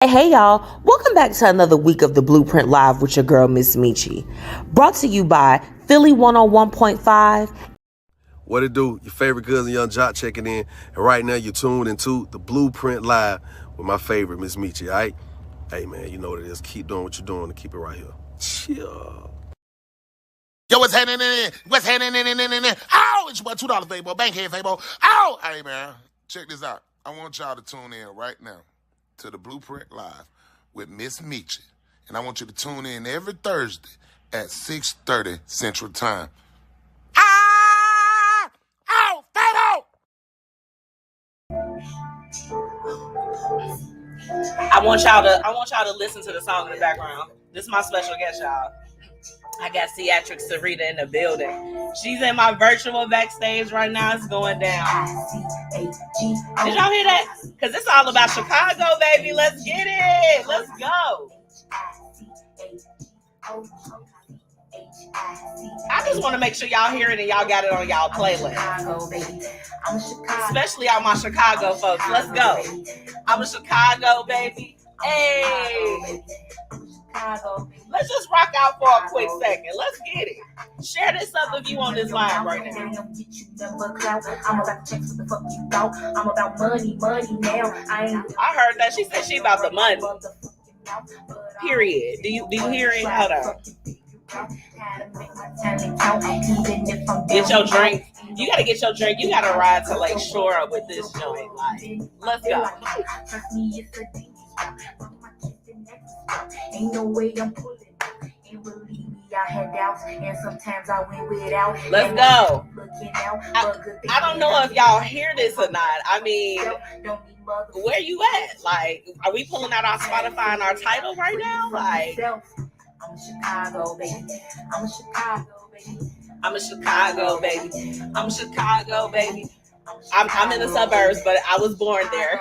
Hey y'all, welcome back to another week of the Blueprint Live with your girl MzMetchi. Brought to you by Philly 101.5. What it do? Your favorite cousin Young Jock checking in. And right now you're tuned into the Blueprint Live with my favorite MzMetchi, alright? Hey man, you know what it is. Keep doing what you're doing and keep it right here. Chill. Yo, what's happening in? What's happening in? Oh, it's your boy $2 Fabo, Bankhead Fabo. Oh, hey man, check this out. I want y'all to tune in right now to the Blueprint Live with MzMetchi. And I want you to tune in every Thursday at 6:30 Central Time. Ah! Oh, Fabo! I want y'all to listen to the song in the background. This is my special guest, y'all. I got Ceatrix Cerita in the building. She's in my virtual backstage right now. It's going down. Did y'all hear that? Because it's all about Chicago, baby. Let's get it. Let's go. I just want to make sure y'all hear it and y'all got it on y'all playlist. Especially all my Chicago folks. Let's go. I'm a Chicago, baby. Hey. Let's just rock out for a quick second. Let's get it. Share this up if you on this live right now. I heard that. She said she about the money. Period. Do you hear it? Hold on. Get your drink. You gotta get your drink. You gotta ride to Lake Shore with this joint. Like, let's go. Ain't no way I'm pulling. You believe me, I had doubts, and sometimes I went without. Let's go. I don't know if y'all hear this or not. I mean, where you at? Like, are we pulling out our Spotify and our title right now? Like, I'm a Chicago baby. I'm a Chicago baby. I'm a Chicago baby. I'm a Chicago baby. I'm in the suburbs, but I was born there.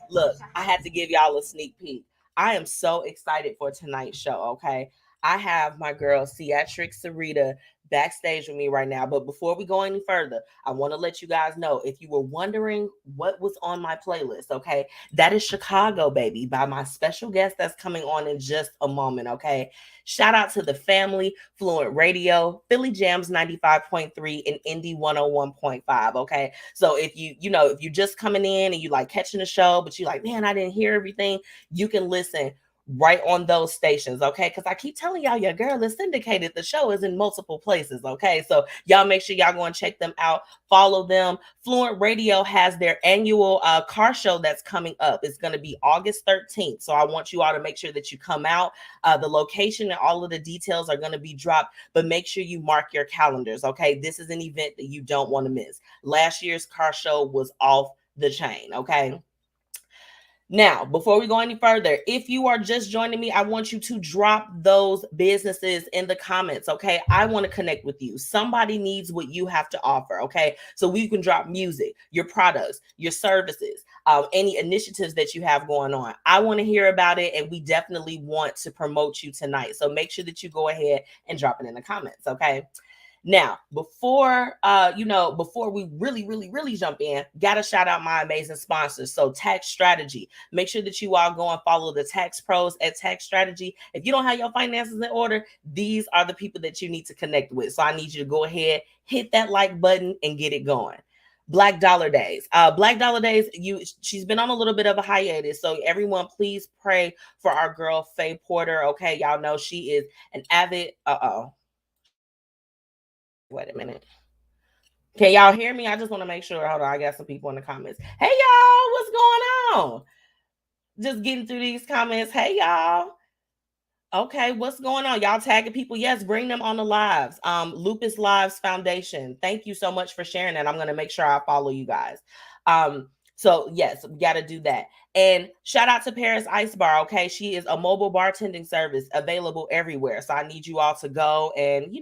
Look, I had to give y'all a sneak peek. I am so excited for tonight's show, okay? I have my girl Ceatrix Cerita backstage with me right now. But before we go any further, I want to let you guys know, if you were wondering what was on my playlist, okay, that is Chicago Baby by my special guest that's coming on in just a moment, okay? Shout out to the family, FluentRadio, Philly Jamz 95.3, and Indie 101.5, okay? So if if you're just coming in and you like catching the show, but you like, man, I didn't hear everything, you can listen right on those stations, okay? Because I keep telling y'all, your girl is syndicated. The show is in multiple places, okay? So y'all make sure y'all go and check them out. Follow them. FluentRadio has their annual car show that's coming up. It's going to be August 13th. So I want you all to make sure that you come out. The location and all of the details are going to be dropped, but make sure you mark your calendars, okay? This is an event that you don't want to miss. Last year's car show was off the chain, okay? Now, before we go any further, if you are just joining me, I want you to drop those businesses in the comments, okay? I want to connect with you. Somebody needs what you have to offer, okay? So we can drop music, your products, your services, any initiatives that you have going on. I want to hear about it, and we definitely want to promote you tonight. So make sure that you go ahead and drop it in the comments, okay? Now, before we really jump in, gotta shout out my amazing sponsors. So Tax Strategy. Make sure that you all go and follow the tax pros at Tax Strategy. If you don't have your finances in order, these are the people that you need to connect with. So I need you to go ahead, hit that like button, and get it going. Black Dollar Days. Black Dollar Days, she's been on a little bit of a hiatus. So everyone, please pray for our girl, Faye Porter. Okay, y'all know she is an avid, wait a minute. Can y'all hear me? I just want to make sure. Hold on. I got some people in the comments. Hey, y'all. What's going on? Just getting through these comments. Hey, y'all. Okay. What's going on? Y'all tagging people? Yes. Bring them on the lives. Lupus Lives Foundation. Thank you so much for sharing that. I'm going to make sure I follow you guys. So yes, we got to do that. And shout out to Paris Ice Bar. Okay. She is a mobile bartending service available everywhere. So I need you all to go and,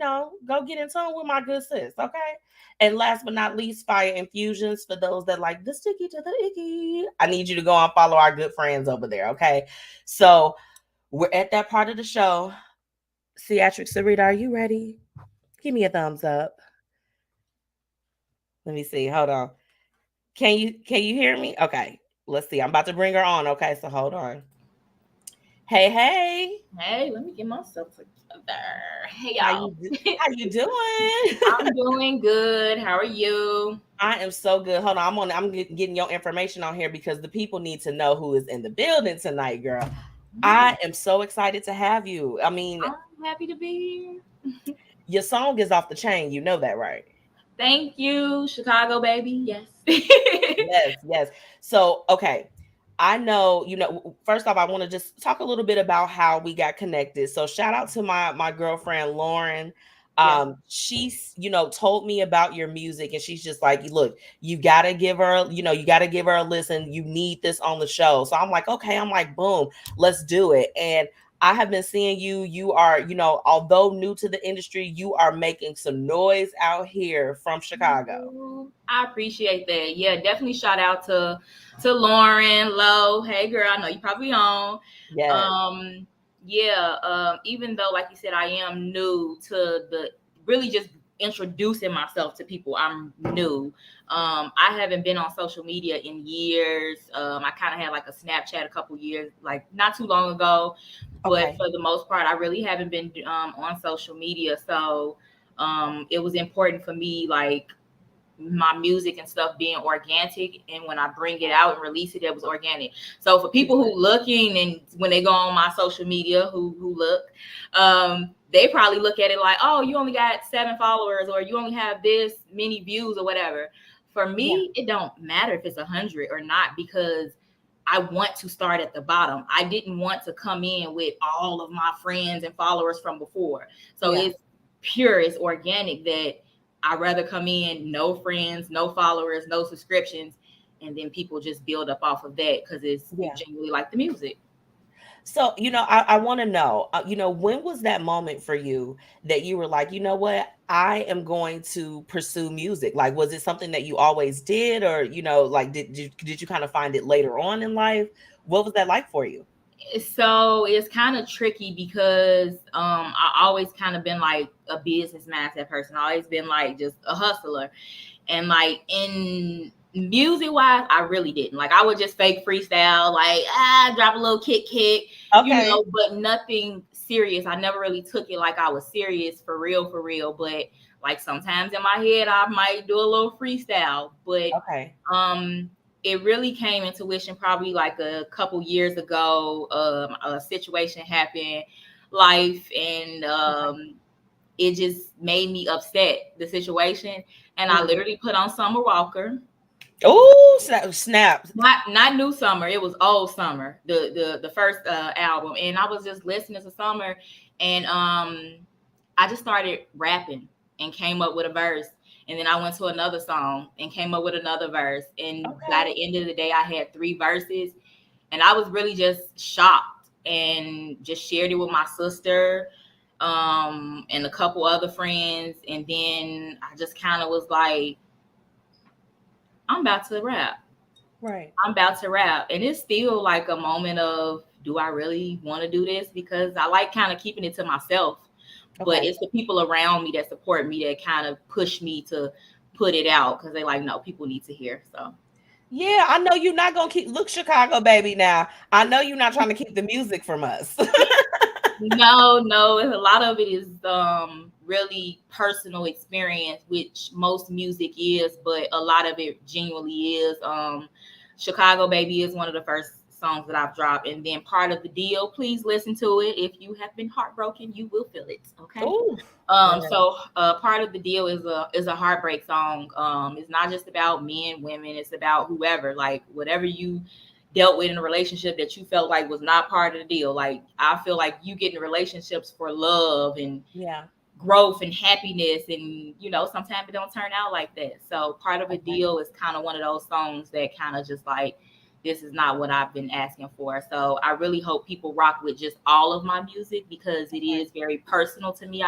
go get in tune with my good sis. Okay. And last but not least, Fire Infusions. For those that like the sticky to the icky, I need you to go and follow our good friends over there. Okay. So we're at that part of the show. Ceatrix Cerita, are you ready? Give me a thumbs up. Let me see. Hold on. Can you hear me? Okay. Let's see. I'm about to bring her on. Okay, so hold on. Hey, hey. Hey, let me get myself together. Hey, How y'all. you how you doing? I'm doing good. How are you? I am so good. Hold on. I'm getting your information on here because the people need to know who is in the building tonight, girl. I am so excited to have you. I mean, I'm happy to be here. your song is off the chain. You know that, right? Thank you, Chicago, baby. Yes. Yes, yes. So, okay. I know, first off, I want to just talk a little bit about how we got connected. So, shout out to my girlfriend Lauren. Yes. She's, told me about your music and she's just like, look, you gotta give her, you gotta give her a listen. You need this on the show. So I'm like, okay, I'm like, boom, let's do it. And I have been seeing you. You are, although new to the industry, you are making some noise out here from Chicago. I appreciate that. Yeah, definitely shout out to Lauren Lowe. Hey girl, I know you probably on. Yes. Yeah, even though like you said, I am new to the really just introducing myself to people. I'm new. I haven't been on social media in years. I kind of had like a Snapchat a couple years, like not too long ago. But Okay. for the most part, I really haven't been on social media. So it was important for me, like my music and stuff being organic, and when I bring it out and release it, it was organic. So for people who looking and when they go on my social media who look, they probably look at it like, oh, you only got 7 followers or you only have this many views or whatever. For me, it don't matter if it's 100 or not, because I want to start at the bottom. I didn't want to come in with all of my friends and followers from before. So it's pure, it's organic, that I'd rather come in, no friends, no followers, no subscriptions, and then people just build up off of that because it's genuinely like the music. So, I want to know, when was that moment for you that you were like, you know what, I am going to pursue music? Like, was it something that you always did, or, like, did you kind of find it later on in life? What was that like for you? So it's kind of tricky because I always kind of been like a business mindset person. I always been like just a hustler. And like in music wise, I really didn't. Like I would just fake freestyle, like drop a little kick, Okay. but nothing serious. I never really took it like I was serious for real. But like sometimes in my head, I might do a little freestyle. But Okay. it really came into fruition probably like a couple years ago. A situation happened, life, and it just made me upset, the situation. And I literally put on Summer Walker. Oh, snap. Not New Summer, it was Old Summer, the first album. And I was just listening to Summer, and I just started rapping and came up with a verse. And then I went to another song and came up with another verse. And by the end of the day, I had 3 verses. And I was really just shocked and just shared it with my sister and a couple other friends. And then I just kind of was like, I'm about to rap. Right. I'm about to rap. And it's still like a moment of, do I really want to do this? Because I like kind of keeping it to myself. But it's the people around me that support me that kind of push me to put it out, because they like, no, people need to hear. So yeah, I know you're not gonna look, Chicago baby. Now I know you're not trying to keep the music from us. no, a lot of it is really personal experience, which most music is, but a lot of it genuinely is. Chicago Baby is one of the first songs that I've dropped, and then Part of the Deal, please listen to it. If you have been heartbroken, you will feel it. Okay. Ooh, so Part of the Deal is a heartbreak song. It's not just about men, women, it's about whoever, like whatever you dealt with in a relationship that you felt like was not part of the deal. Like I feel like you get in relationships for love and growth and happiness, and sometimes it don't turn out like that. So Part of a Deal is kind of one of those songs that kind of just like, this is not what I've been asking for. So I really hope people rock with just all of my music, because it is very personal to me.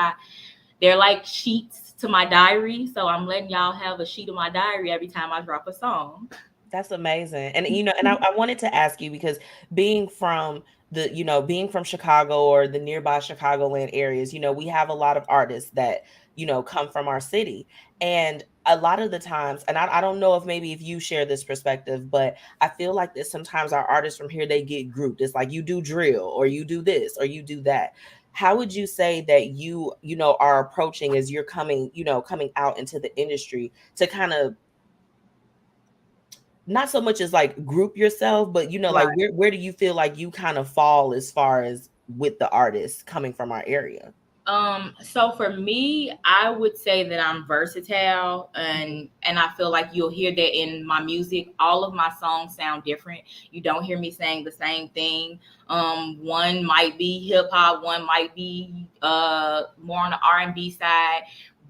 They're like sheets to my diary. So I'm letting y'all have a sheet of my diary every time I drop a song. that's amazing. And and I wanted to ask you, because being from being from Chicago or the nearby Chicagoland areas, we have a lot of artists that come from our city. And a lot of the times, and I don't know if you share this perspective, but I feel like that sometimes our artists from here, they get grouped. It's like you do drill or you do this or you do that. How would you say that you are approaching as you're coming out into the industry to kind of not so much as like group yourself, but like Right. where do you feel like you kind of fall as far as with the artists coming from our area? So for me, I would say that I'm versatile, and I feel like you'll hear that in my music. All of my songs sound different. You don't hear me saying the same thing. One might be hip hop, one might be more on the R&B side,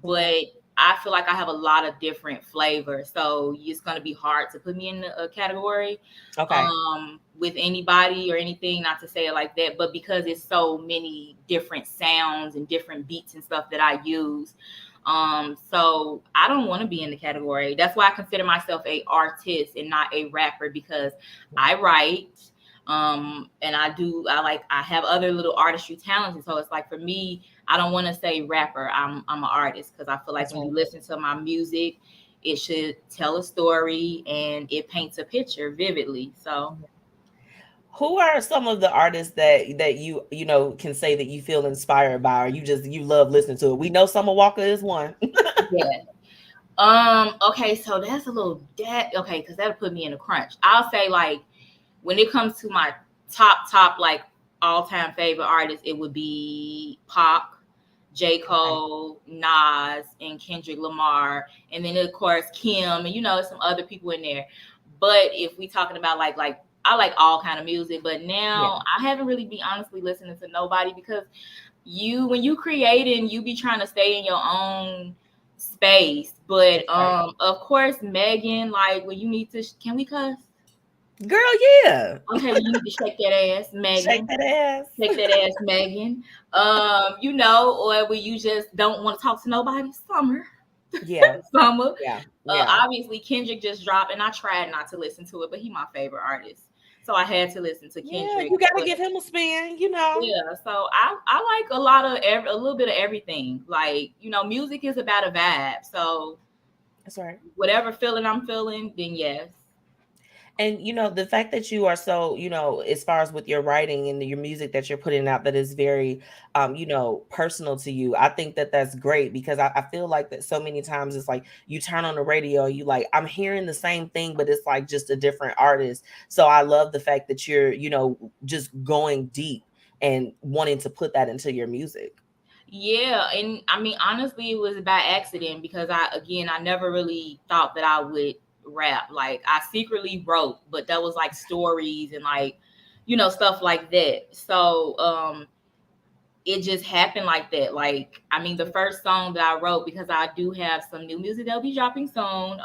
but I feel like I have a lot of different flavors. So it's going to be hard to put me in a category Okay. with anybody or anything, not to say it like that, but because it's so many different sounds and different beats and stuff that I use. So I don't want to be in the category. That's why I consider myself a artist and not a rapper, because I write, and I have other little artistry talents. And so it's like, for me, I don't want to say rapper. I'm an artist, because I feel like when you listen to my music, it should tell a story and it paints a picture vividly. So Who are some of the artists that you can say that you feel inspired by, or you love listening to it? We know Summer Walker is one. yeah. Okay, so that's a little okay, because that'll put me in a crunch. I'll say, like, when it comes to my top like all-time favorite artists, it would be Pac, J. Cole, Nas, and Kendrick Lamar, and then of course Kim, and some other people in there. But if we talking about like I like all kind of music, but now I haven't really been honestly listening to nobody, because when you creating, you be trying to stay in your own space. But of course, Megan, like, when you need to, can we cuss? Girl, yeah. Okay, well, you need to shake that ass, Megan. Shake that ass. Shake that ass, Megan. Or when you just don't want to talk to nobody, Summer. Yeah. Summer. Yeah. Obviously, Kendrick just dropped, and I tried not to listen to it, but he's my favorite artist, so I had to listen to Kendrick. Yeah, you gotta give him a spin, Yeah, so I like a little bit of everything. Like, music is about a vibe. So that's right. Whatever feeling I'm feeling, then yes. And the fact that you are so, as far as with your writing and your music that you're putting out, that is very personal to you. I think that that's great, because I feel like that so many times it's like you turn on the radio, you like, I'm hearing the same thing, but it's like just a different artist. So I love the fact that you're just going deep and wanting to put that into your music. Yeah, and I mean, honestly, it was by accident, because I never really thought that I would rap. Like, I secretly wrote, but that was like stories and like stuff like that. So it just happened like that. Like, I mean, the first song that I wrote, because I do have some new music that'll be dropping soon.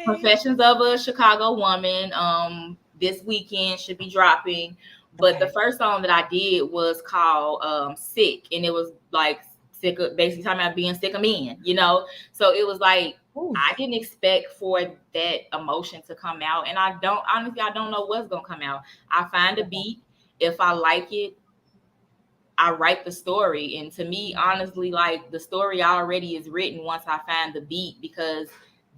Confessions of a Chicago Woman, this weekend should be dropping. But the first song that I did was called Sick, and it was like sick of, basically talking about being sick of men, So it was like, I didn't expect for that emotion to come out, and I don't know what's gonna come out. I find a beat. If I like it, I write the story. And to me, honestly, like, the story already is written once I find the beat, because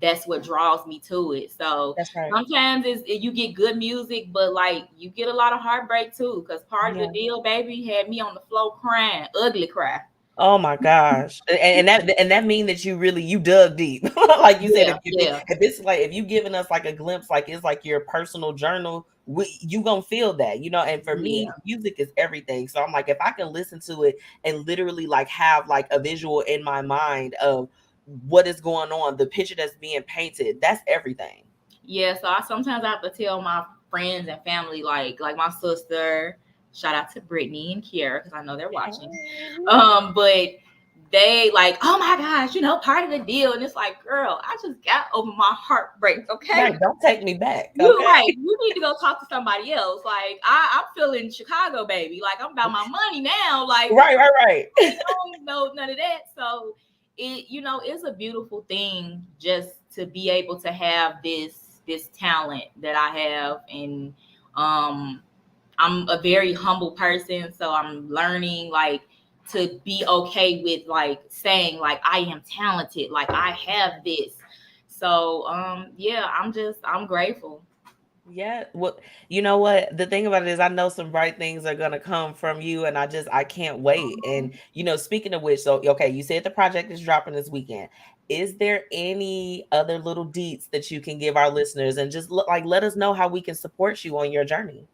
that's what draws me to it. So sometimes you get good music, but like, you get a lot of heartbreak too, because part of the deal, baby, had me on the floor crying, ugly cry. Oh my gosh. And that mean that you dug deep. Like you said, if it's like, if you giving us like a glimpse, like it's like your personal journal, you gonna feel that, and for me, music is everything. So I'm like, if I can listen to it and literally like have like a visual in my mind of what is going on, the picture that's being painted, that's everything. Yeah, so I sometimes have to tell my friends and family, like my sister, shout out to Brittany and Kiara, because I know they're watching. But they like, oh my gosh, part of the deal. And it's like, girl, I just got over my heartbreak. Okay. Right, don't take me back. You're right. You need to go talk to somebody else. Like, I'm feeling Chicago, baby. Like, I'm about my money now. Like, right. I don't know none of that. So it's a beautiful thing just to be able to have this talent that I have. And I'm a very humble person, so I'm learning like to be okay with like saying like I am talented, like I have this. So yeah, I'm grateful. Yeah. Well, you know what? The thing about it is I know some bright things are gonna come from you, and I can't wait. And speaking of which, so okay, you said the project is dropping this weekend. Is there any other little deets that you can give our listeners and just like let us know how we can support you on your journey?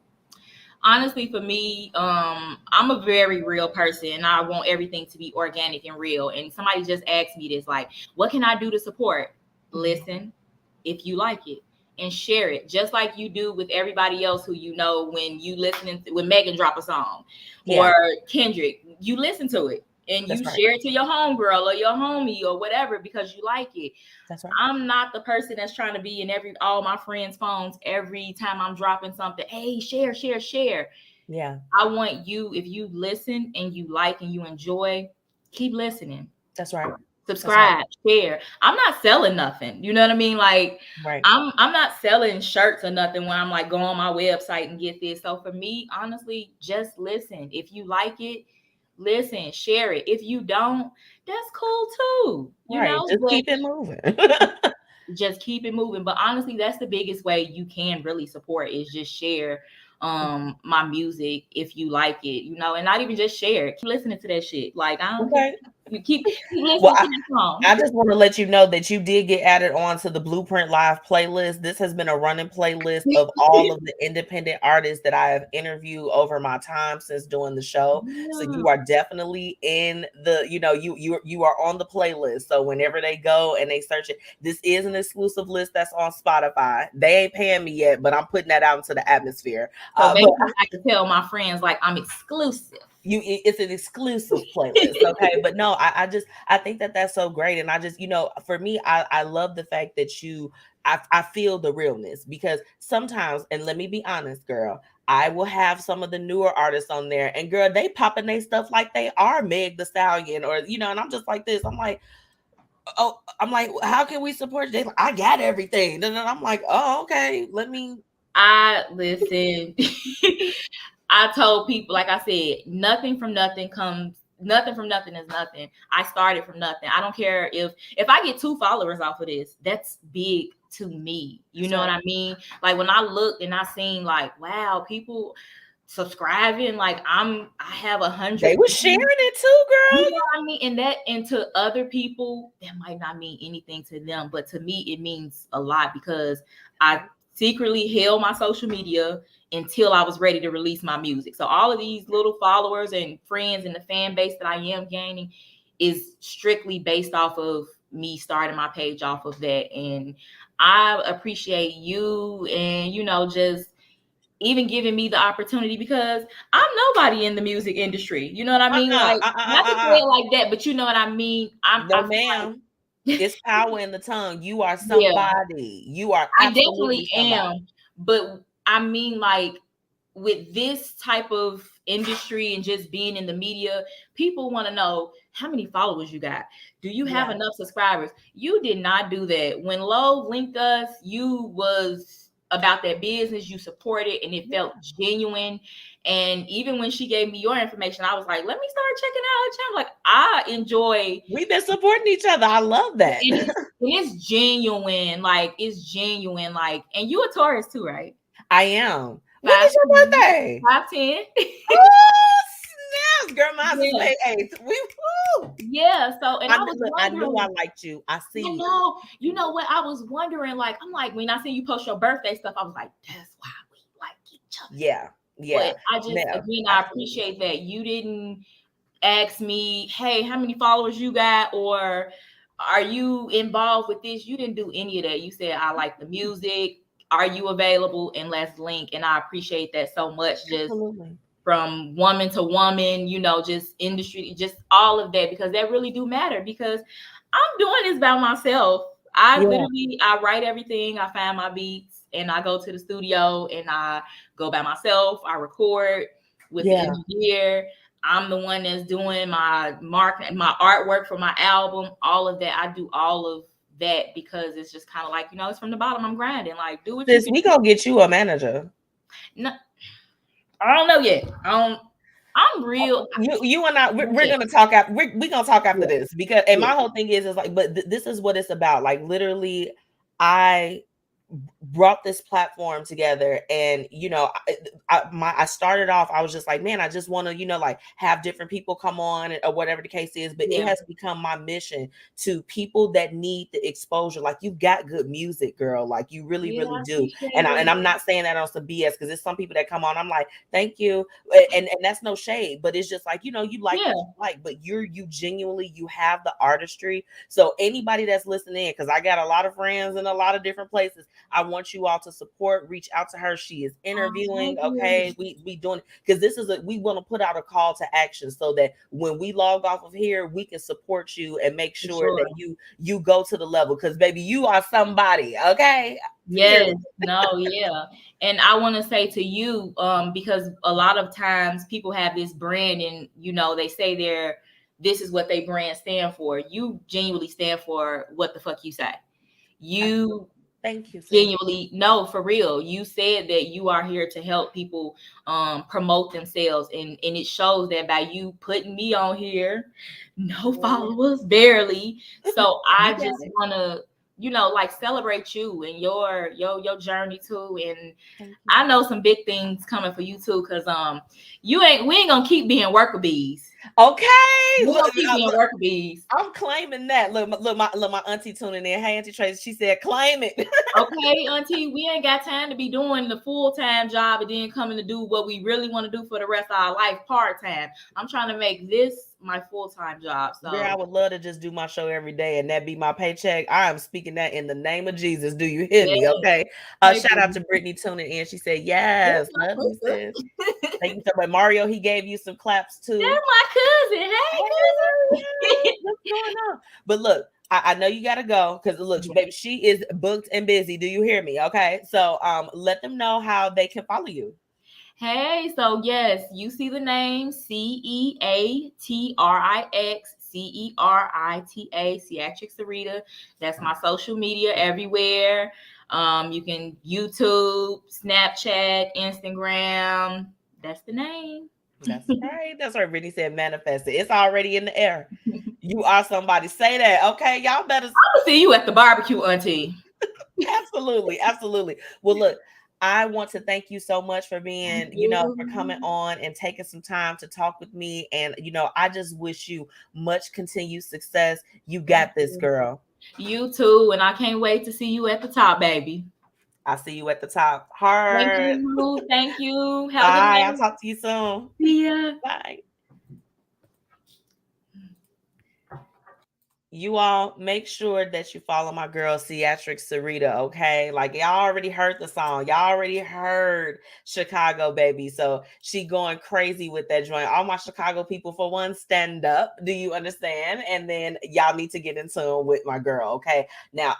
Honestly, for me, I'm a very real person, and I want everything to be organic and real. And somebody just asked me this, like, what can I do to support? Listen, if you like it, and share it, just like you do with everybody else who when you listening when Megan drop a song or Kendrick, you listen to it and you share it to your homegirl or your homie or whatever because you like it. That's right. I'm not the person that's trying to be in all my friends' phones every time I'm dropping something. Hey, share. Yeah. I want you, if you listen and you like and you enjoy, keep listening. That's right. Subscribe, share. I'm not selling nothing. You know what I mean? Like, I'm not selling shirts or nothing when I'm like, go on my website and get this. So for me, honestly, just listen. If you like it, listen, share it. If you don't, that's cool too. You know, just keep it moving. Just keep it moving. But honestly, that's the biggest way you can really support is just share my music if you like it, and not even just share it. Keep listening to that shit. Like, I don't care. You keep listening to that song. I just want to let you know that you did get added on to the Blueprint Live playlist. This has been a running playlist of all of the independent artists that I have interviewed over my time since doing the show. Yeah. So you are definitely in the, you are on the playlist. So whenever they go and they search it, this is an exclusive list that's on Spotify. They ain't paying me yet, but I'm putting that out into the atmosphere. So maybe I can tell my friends like I'm exclusive. It's an exclusive playlist, okay? But no, I think that's so great, and I just, for me, I love the fact that I feel the realness, because sometimes, and let me be honest, girl, I will have some of the newer artists on there, and girl, they popping their stuff like they are Meg the Stallion, or and I'm just like this. I'm like, oh, how can we support you? I got everything, and then I'm like, oh, okay, let me. I listen. I told people, like I said, nothing from nothing is nothing. I started from nothing. I don't care if I get 2 followers off of this, that's big to me. You know what I mean? Like when I looked and I seen like, wow, people subscribing, like I have 100. They were sharing it too, girl. You know what I mean? And to other people, that might not mean anything to them, but to me, it means a lot because I secretly held my social media until I was ready to release my music. So all of these little followers and friends and the fan base that I am gaining is strictly based off of me starting my page off of that. And I appreciate you and, just even giving me the opportunity, because I'm nobody in the music industry. You know what I mean? Like, not to say it like that, but you know what I mean? No, ma'am. It's power in the tongue. You are somebody. Yeah. You are. I definitely am. But I mean, like, with this type of industry and just being in the media, people want to know how many followers you got. Do you have enough subscribers? You did not do that. When Lo linked us, you was about that business. You supported, and it felt genuine. And even when she gave me your information, I was like, let me start checking out her channel. Like, I enjoy. We've been supporting each other. I love that. It's genuine. Like, it's genuine. Like, and you a Taurus too, right? I am. When is your birthday? 5/10. Oh, snaps, girl. Mine's May 8th. Yeah. So, and I knew I liked you. I see you. You know what? I was wondering, like, I'm like, when I see you post your birthday stuff, I was like, that's why we like each other. Yeah. Yeah. But I just, again, I appreciate that you didn't ask me, hey, how many followers you got? Or are you involved with this? You didn't do any of that. You said, I like the music. Are you available? And let's link. And I appreciate that so much. Just from woman to woman, just industry, just all of that, because that really do matter, because I'm doing this by myself. Literally, I write everything. I find my beats and I go to the studio and I go by myself. I record with the engineer. I'm the one that's doing my marketing, my artwork for my album, all of that. I do all of that because it's just kind of like, it's from the bottom. I'm grinding. Like, do what we gonna get you a manager. No, I don't know yet. I'm real. You and I, we're gonna talk after. We're gonna talk after this because, and my whole thing is like, but this is what it's about. Like literally, I brought this platform together, and I started off, I was just like, man, I just want to like have different people come on or whatever the case is, but it has become my mission to people that need the exposure. Like, you got good music, girl, like you really do. And I'm not saying that on some BS, because there's some people that come on, I'm like, thank you, and that's no shade, but it's just like, you like what you like, but you genuinely, you have the artistry. So anybody that's listening, because I got a lot of friends in a lot of different places, I want you all to support, reach out to her. She is interviewing. Okay. We doing, because this is we want to put out a call to action so that when we log off of here, we can support you and make sure that you go to the level. Because baby, you are somebody. Okay. Yes. No, yeah. And I want to say to you, because a lot of times people have this brand and they say this is what they brand stand for. You genuinely stand for what the fuck you say. You thank you. Genuinely, no, for real. You said that you are here to help people promote themselves, and it shows that by you putting me on here, no followers, barely. So I just want to like celebrate you and your journey too. And I know some big things coming for you too, because we ain't gonna keep being worker bees. Okay. Look, worker bees. I'm claiming that. Look, my auntie tuning in. Hey, Auntie Tracy, she said, claim it. Okay, auntie, we ain't got time to be doing the full-time job and then coming to do what we really want to do for the rest of our life part-time. I'm trying to make this my full-time job. So girl, I would love to just do my show every day and that be my paycheck. I am speaking that in the name of Jesus. Do you hear me? Okay. Shout out to Brittany tuning in. She said, yes, love you, sis. Thank you so much. Mario, he gave you some claps too. That's my cousin. Hey, cousin. What's going on? But look, I know you gotta go, because look, baby, she is booked and busy. Do you hear me? Okay. So let them know how they can follow you. Hey, so yes, you see the name Ceatrix Cerita, Ceatrix Cerita. That's my social media everywhere. You can YouTube, Snapchat, Instagram. That's the name. That's right. That's right. Brittany said manifest it. It's already in the air. You are somebody. Say that. Okay. Y'all better. I'll see you at the barbecue, auntie. Absolutely. Absolutely. Well, look, I want to thank you so much for being, for coming on and taking some time to talk with me. And, I just wish you much continued success. You got this, girl. You too. And I can't wait to see you at the top, baby. I'll see you at the top. Hard. Thank you. Thank you. Bye. I'll talk to you soon. See ya. Bye. You all make sure that you follow my girl Ceatrix Cerita, okay? Like, y'all already heard the song. Y'all already heard Chicago, baby. So she going crazy with that joint. All my Chicago people, for one, stand up. Do you understand? And then y'all need to get in tune with my girl, okay? Now,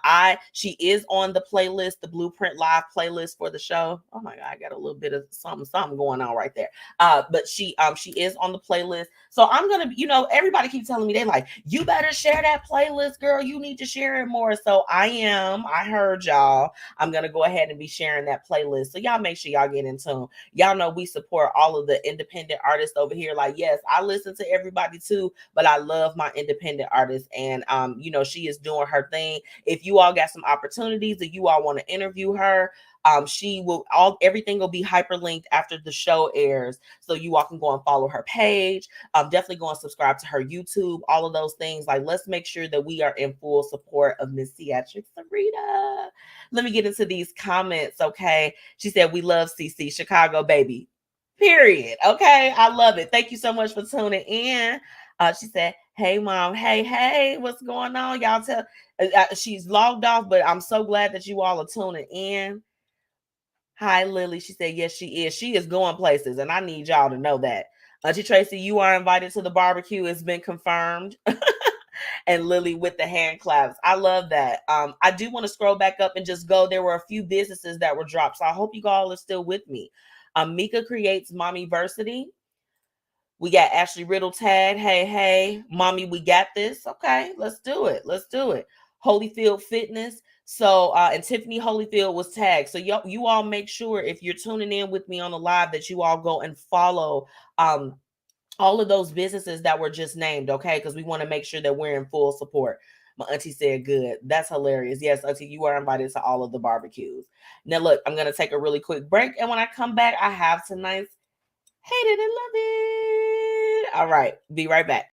she is on the playlist, the Blueprint Live playlist for the show. Oh my God, I got a little bit of something going on right there. But she is on the playlist. So I'm gonna, everybody keeps telling me, they like, you better share that playlist, girl. You need to share it more. So I heard y'all. I'm gonna go ahead and be sharing that playlist. So y'all make sure y'all get in tune. Y'all know we support all of the independent artists over here. Like, yes, I listen to everybody too, but I love my independent artists. And she is doing her thing. If you all got some opportunities that you all want to interview her, everything will be hyperlinked after the show airs, so you all can go and follow her page. Definitely go and subscribe to her YouTube, all of those things. Like, let's make sure that we are in full support of Miss Ceatrix Cerita. Let me get into these comments. Okay, she said, we love CC, Chicago baby, period. Okay, I love it. Thank you so much for tuning in. She said, hey mom, hey, what's going on? Y'all tell she's logged off, but I'm so glad that you all are tuning in. Hi, Lily. She said, yes, she is. She is going places, and I need y'all to know that. Auntie Tracy, you are invited to the barbecue. It's been confirmed. And Lily with the hand claps. I love that. I do want to scroll back up and just go. There were a few businesses that were dropped, so I hope you all are still with me. Mika creates Mommyversity. We got Ashley Riddle tag. Hey, mommy, we got this. Okay, let's do it. Holyfield Fitness. So, and Tiffany Holyfield was tagged. So you all make sure, if you're tuning in with me on the live, that you all go and follow all of those businesses that were just named, okay? Because we want to make sure that we're in full support. My auntie said good. That's hilarious. Yes, auntie, you are invited to all of the barbecues. Now, look, I'm going to take a really quick break. And when I come back, I have tonight's Hate It and Love It. All right, be right back.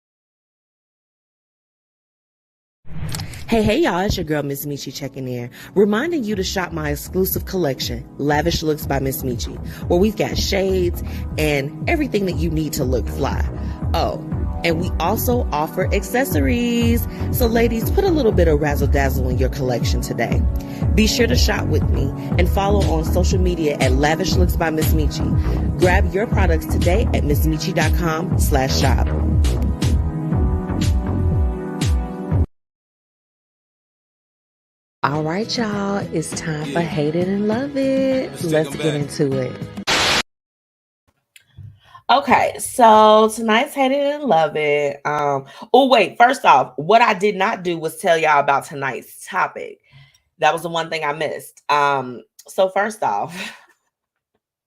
Hey, y'all, it's your girl, MzMetchi, checking in, reminding you to shop my exclusive collection, Lavish Looks by MzMetchi, where we've got shades and everything that you need to look fly. Oh, and we also offer accessories. So ladies, put a little bit of razzle dazzle in your collection today. Be sure to shop with me and follow on social media at Lavish Looks by MzMetchi. Grab your products today at MzMetchi.com/shop. All right, y'all, it's time for Hate It and Love It. Let's get into it. Okay, so tonight's Hate It and Love It. Oh, wait, first off, what I did not do was tell y'all about tonight's topic. That was the one thing I missed. So first off,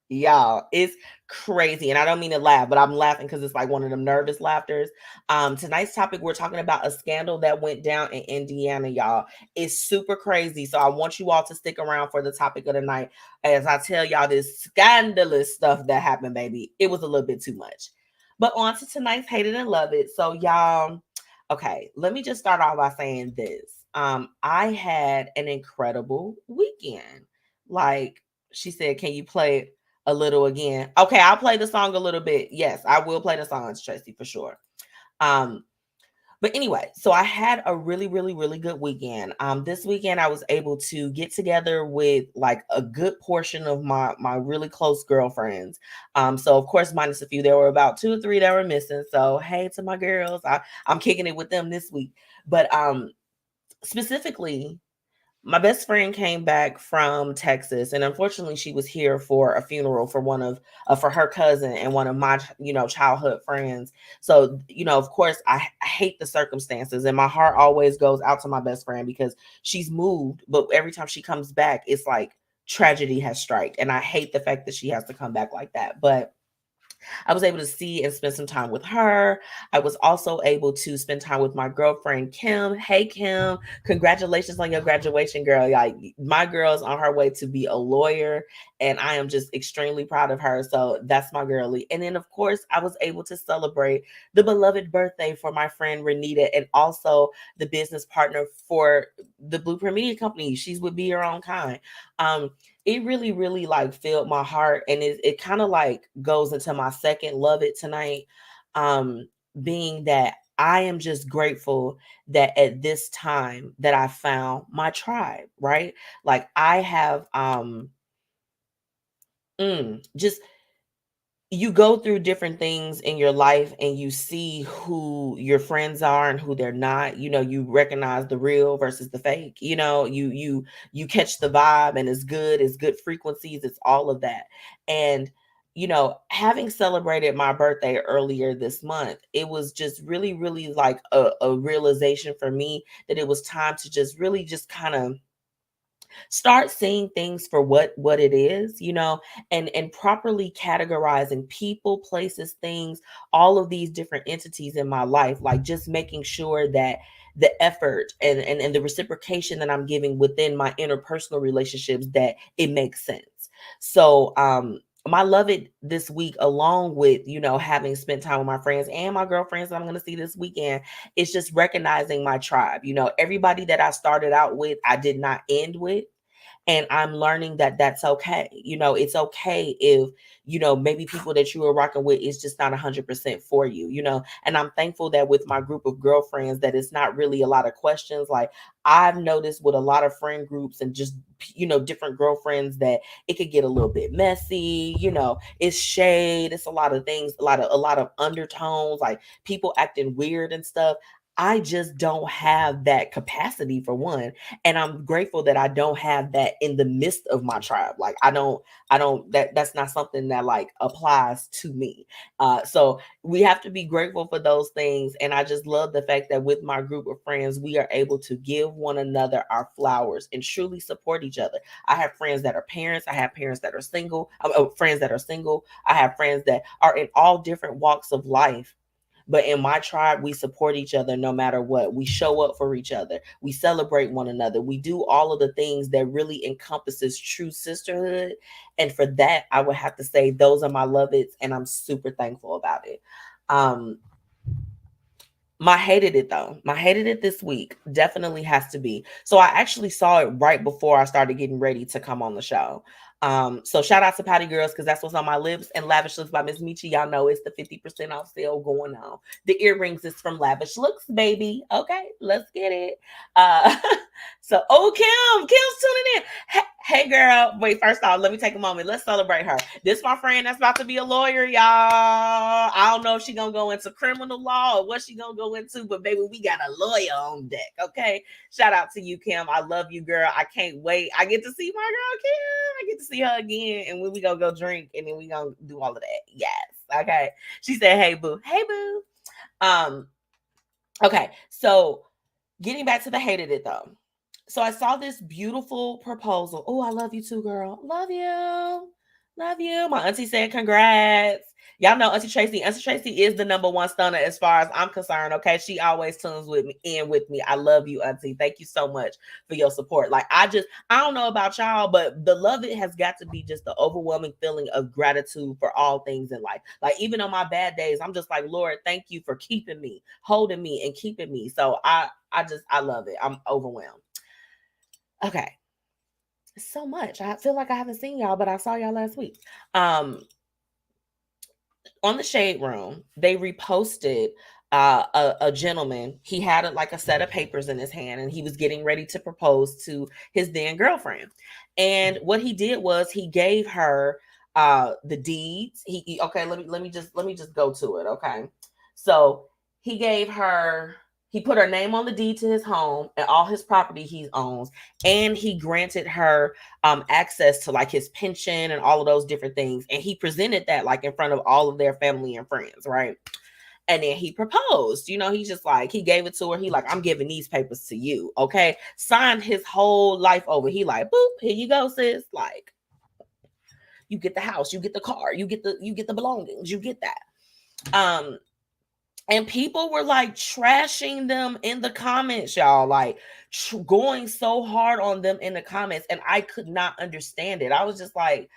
y'all, it's crazy. And I don't mean to laugh, but I'm laughing because it's like one of them nervous laughters. Tonight's topic, we're talking about a scandal that went down in Indiana, y'all. It's super crazy. So I want you all to stick around for the topic of the night as I tell y'all this scandalous stuff that happened, baby. It was a little bit too much. But on to tonight's Hate It and Love It. So y'all, okay, let me just start off by saying this. I had an incredible weekend. Like she said, can you play a little again? Okay, I'll play the song a little bit. Yes, I will play the songs, Tracy, for sure. But anyway, so I had a really, really, really good weekend. This weekend I was able to get together with like a good portion of my really close girlfriends. So of course, minus a few, there were about 2 or 3 that were missing. So hey to my girls, I'm kicking it with them this week. But specifically, my best friend came back from Texas, and unfortunately, she was here for a funeral for one of for her cousin and one of my childhood friends. So of course, I hate the circumstances, and my heart always goes out to my best friend because she's moved, but every time she comes back, it's like tragedy has struck, and I hate the fact that she has to come back like that. But I was able to see and spend some time with her. I was also able to spend time with my girlfriend, Kim. Hey, Kim, congratulations on your graduation, girl. Like, my girl's on her way to be a lawyer, and I am just extremely proud of her. So that's my girlie. And then, of course, I was able to celebrate the beloved birthday for my friend, Renita, and also the business partner for the Blueprint Media Company. She's with Be Your Own Kind. It really, really like filled my heart, and it kind of like goes into my second love it tonight, being that I am just grateful that at this time that I found my tribe, right? Like I have just, you go through different things in your life and you see who your friends are and who they're not. You recognize the real versus the fake. You catch the vibe, and it's good frequencies, it's all of that. And having celebrated my birthday earlier this month, it was just really, really like a realization for me that it was time to just really just kind of start seeing things for what it is, and properly categorizing people, places, things, all of these different entities in my life, like just making sure that the effort and the reciprocation that I'm giving within my interpersonal relationships, that it makes sense. So my love it this week, along with having spent time with my friends and my girlfriends that I'm going to see this weekend, it's just recognizing my tribe. Everybody that I started out with, I did not end with. And I'm learning that that's okay. It's okay if, maybe people that you are rocking with is just not 100% for you, and I'm thankful that with my group of girlfriends that it's not really a lot of questions. Like I've noticed with a lot of friend groups and just, different girlfriends, that it could get a little bit messy. It's shade. It's a lot of things, a lot of undertones, like people acting weird and stuff. I just don't have that capacity, for one. And I'm grateful that I don't have that in the midst of my tribe. Like that's not something that like applies to me. So we have to be grateful for those things. And I just love the fact that with my group of friends, we are able to give one another our flowers and truly support each other. I have friends that are parents. I have parents that are single, friends that are single. I have friends that are in all different walks of life. But in my tribe, we support each other no matter what. We show up for each other. We celebrate one another. We do all of the things that really encompasses true sisterhood. And for that, I would have to say those are my love-its, and I'm super thankful about it. My hated it though. My hated it this week definitely has to be. So I actually saw it right before I started getting ready to come on the show. So shout out to Patty Girls, because that's what's on my lips. And Lavish Looks by MzMetchi. Y'all know it's the 50% off sale going on. The earrings is from Lavish Looks, baby. Okay, let's get it. So Kim's tuning in. Hey girl. Wait, first off, let me take a moment. Let's celebrate her. This my friend that's about to be a lawyer, y'all. I don't know if she gonna go into criminal law or what she gonna go into, but baby, we got a lawyer on deck. Okay. Shout out to you, Kim. I love you, girl. I can't wait. I get to see my girl Kim. I get to see her again, and we gonna go drink, and then we gonna do all of that. Yes. Okay. She said, "Hey boo, hey boo." Okay. So getting back to the hated it though. So I saw this beautiful proposal. Oh, I love you too, girl. Love you. Love you. My auntie said congrats. Y'all know Auntie Tracy. Auntie Tracy is the number one stunner as far as I'm concerned. Okay. She always tunes with me. I love you, Auntie. Thank you so much for your support. Like I don't know about y'all, but the love it has got to be just the overwhelming feeling of gratitude for all things in life. Like even on my bad days, I'm just like, Lord, thank you for keeping me, holding me, and keeping me. So I love it. I'm overwhelmed. Okay. So much. I feel like I haven't seen y'all, but I saw y'all last week. On the Shade Room, they reposted a gentleman. He had a set of papers in his hand, and he was getting ready to propose to his then girlfriend. And what he did was he gave her the deeds. Let me just go to it. Okay. So he gave her. He put her name on the deed to his home and all his property he owns. And he granted her access to like his pension and all of those different things. And he presented that like in front of all of their family and friends, right? And then he proposed, he's just like, he gave it to her. He like, I'm giving these papers to you. Okay. Signed his whole life over. He like, boop, here you go, sis. Like, you get the house, you get the car, you get the belongings, you get that. And people were like trashing them in the comments, y'all, like going so hard on them in the comments. And I could not understand it. I was just like,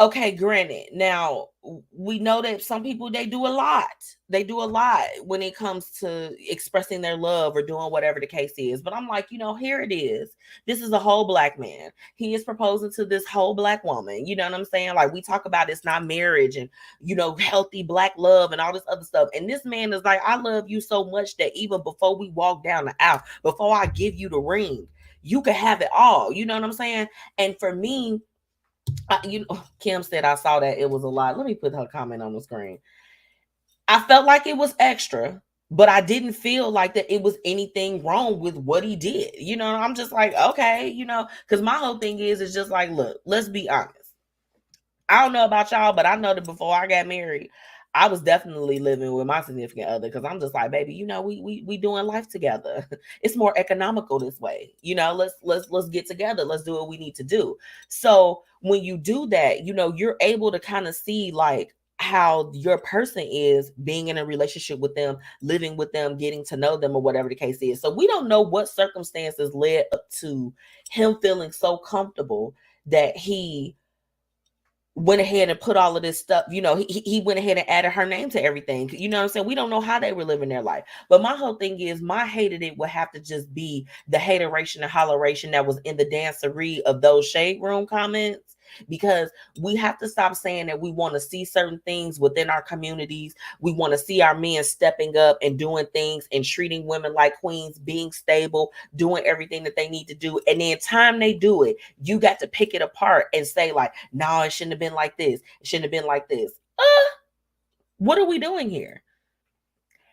okay, granted. Now, we know that some people, they do a lot. They do a lot when it comes to expressing their love or doing whatever the case is. But I'm like, here it is. This is a whole Black man. He is proposing to this whole Black woman. You know what I'm saying? Like we talk about it's not marriage and, healthy Black love and all this other stuff. And this man is like, I love you so much that even before we walk down the aisle, before I give you the ring, you can have it all. You know what I'm saying? And for me, Kim said, I saw that it was a lot. Let me put her comment on the screen. I felt like it was extra, but I didn't feel like that it was anything wrong with what he did. I'm just like, okay, because my whole thing is just like, look, let's be honest. I don't know about y'all, but I know that before I got married, I was definitely living with my significant other because I'm just like, baby, we doing life together. It's more economical this way. Let's get together. Let's do what we need to do. So when you do that, you're able to kind of see like how your person is being in a relationship with them, living with them, getting to know them or whatever the case is. So we don't know what circumstances led up to him feeling so comfortable that he went ahead and put all of this stuff, he went ahead and added her name to everything. You know what I'm saying? We don't know how they were living their life. But my whole thing is my hated it would have to just be the hateration and holleration that was in the dancery of those Shade Room comments. Because we have to stop saying that we want to see certain things within our communities. We want to see our men stepping up and doing things and treating women like queens, being stable, doing everything that they need to do. And then time they do it, you got to pick it apart and say like, no, it shouldn't have been like this. It shouldn't have been like this. What are we doing here?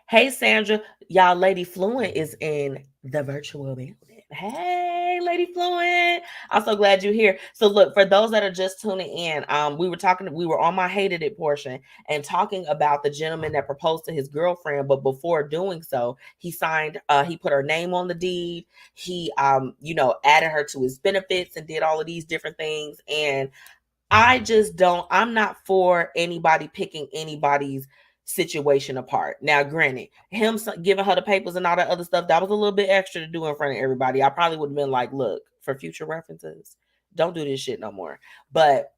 Hey, Sandra. Y'all, Lady Fluent is in the virtual building. Hey, Lady Fluent. I'm so glad you're here. So look, for those that are just tuning in, we were on my hated it portion and talking about the gentleman that proposed to his girlfriend, but before doing so, he put her name on the deed. He added her to his benefits and did all of these different things. And I'm not for anybody picking anybody's situation apart. Now, granted, him giving her the papers and all that other stuff, that was a little bit extra to do in front of everybody. I probably would have been like, look, for future references, don't do this shit no more. But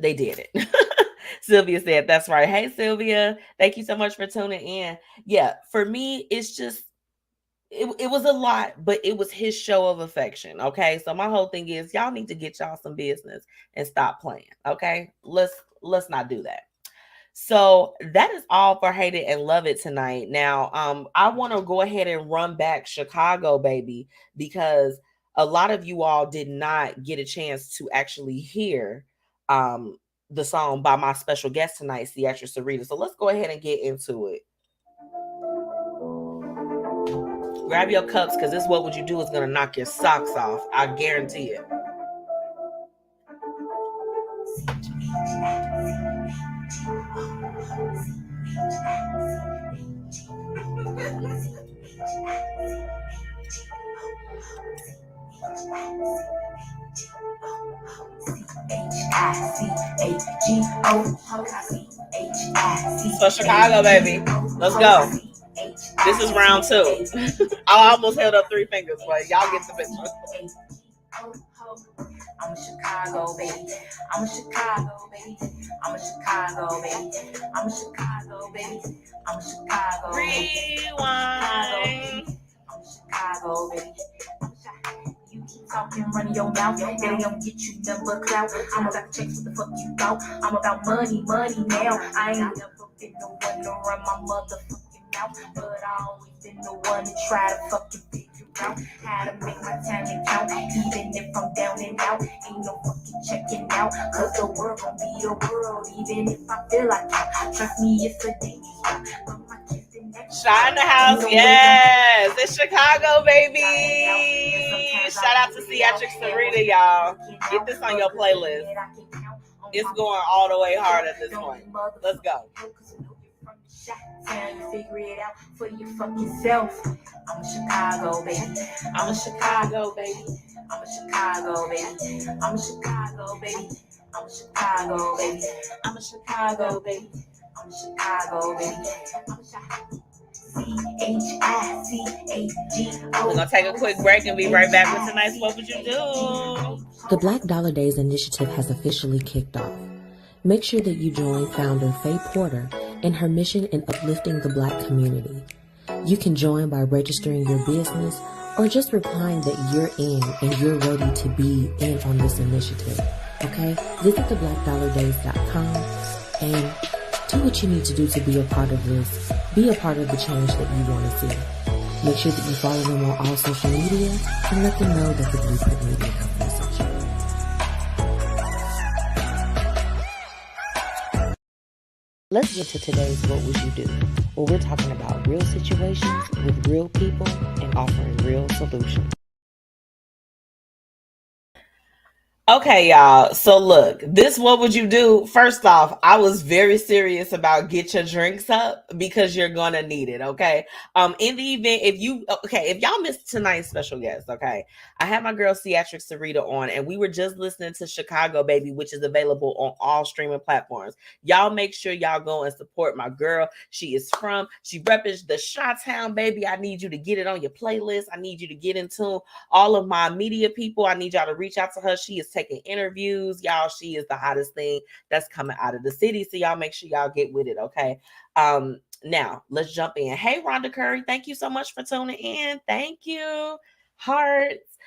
they did it. Sylvia said, that's right. Hey, Sylvia, thank you so much for tuning in. Yeah, for me, it's just, it was a lot, but it was his show of affection. Okay. So my whole thing is y'all need to get y'all some business and stop playing. Okay. Let's not do that. So that is all for Hate It and Love It tonight. Now, I want to go ahead and run back Chicago, baby, because a lot of you all did not get a chance to actually hear the song by my special guest tonight, Ceatrix Cerita. So let's go ahead and get into it. Grab your cups, because this What Would You Do is going to knock your socks off. I guarantee it. So Chicago, baby. Let's go. This is round 2. I almost held up 3 fingers, but y'all get the picture. I'm a Chicago baby. I'm a Chicago baby. I'm a Chicago baby. I'm a Chicago baby. I'm a Chicago baby. Rewind. I'm a Chicago baby. You keep talking, running your mouth. They don't get you number clout. I'm about to check what the fuck you thought. I'm about money now. I ain't never been the one to run my motherfucking mouth, but I always been the one to try to fucking figure out how to make my time count. Even if I'm down and out, ain't no fucking checking out. Cause the world gon' be a world, even if I feel like it. Trust me, if a day is out. Shine the house, yes. It's Chicago, baby. Shout out to Ceatrix Cerita, y'all. Get this on your playlist. It's going all the way hard at this point. Let's go. Time to figure it out for your fucking self. I'm a Chicago baby. I'm a Chicago baby. I'm a Chicago baby. I'm a Chicago baby. I'm a Chicago baby. I'm a Chicago baby. I'm a Chicago baby. I'm a Chicago. We're going to take a quick break and be right back with tonight's What Would You Do? The Black Dollar Days initiative has officially kicked off. Make sure that you join founder Faye Porter in her mission in uplifting the Black community. You can join by registering your business or just replying that you're in and you're ready to be in on this initiative. Okay? Visit theblackdollardays.com and do what you need to do to be a part of this. Be a part of the change that you want to see. Make sure that you follow them on all social media and let them know that the Blueprint Media Company sent you. Let's get to today's What Would You Do? Where we're talking about real situations with real people and offering real solutions. Okay, y'all. So look, this What Would You Do? First off, I was very serious about get your drinks up because you're gonna need it. Okay. In the event if y'all missed tonight's special guest, okay, I had my girl Ceatrix Cerita on, and we were just listening to Chicago Baby, which is available on all streaming platforms. Y'all make sure y'all go and support my girl. She repping the Chi-Town, baby. I need you to get it on your playlist. I need you to get in tune. All of my media people, I need y'all to reach out to her. She is taking interviews, y'all. She is the hottest thing that's coming out of the city. So y'all make sure y'all get with it, okay? Now let's jump in. Hey, Rhonda Curry, thank you so much for tuning in. Thank you. Hearts.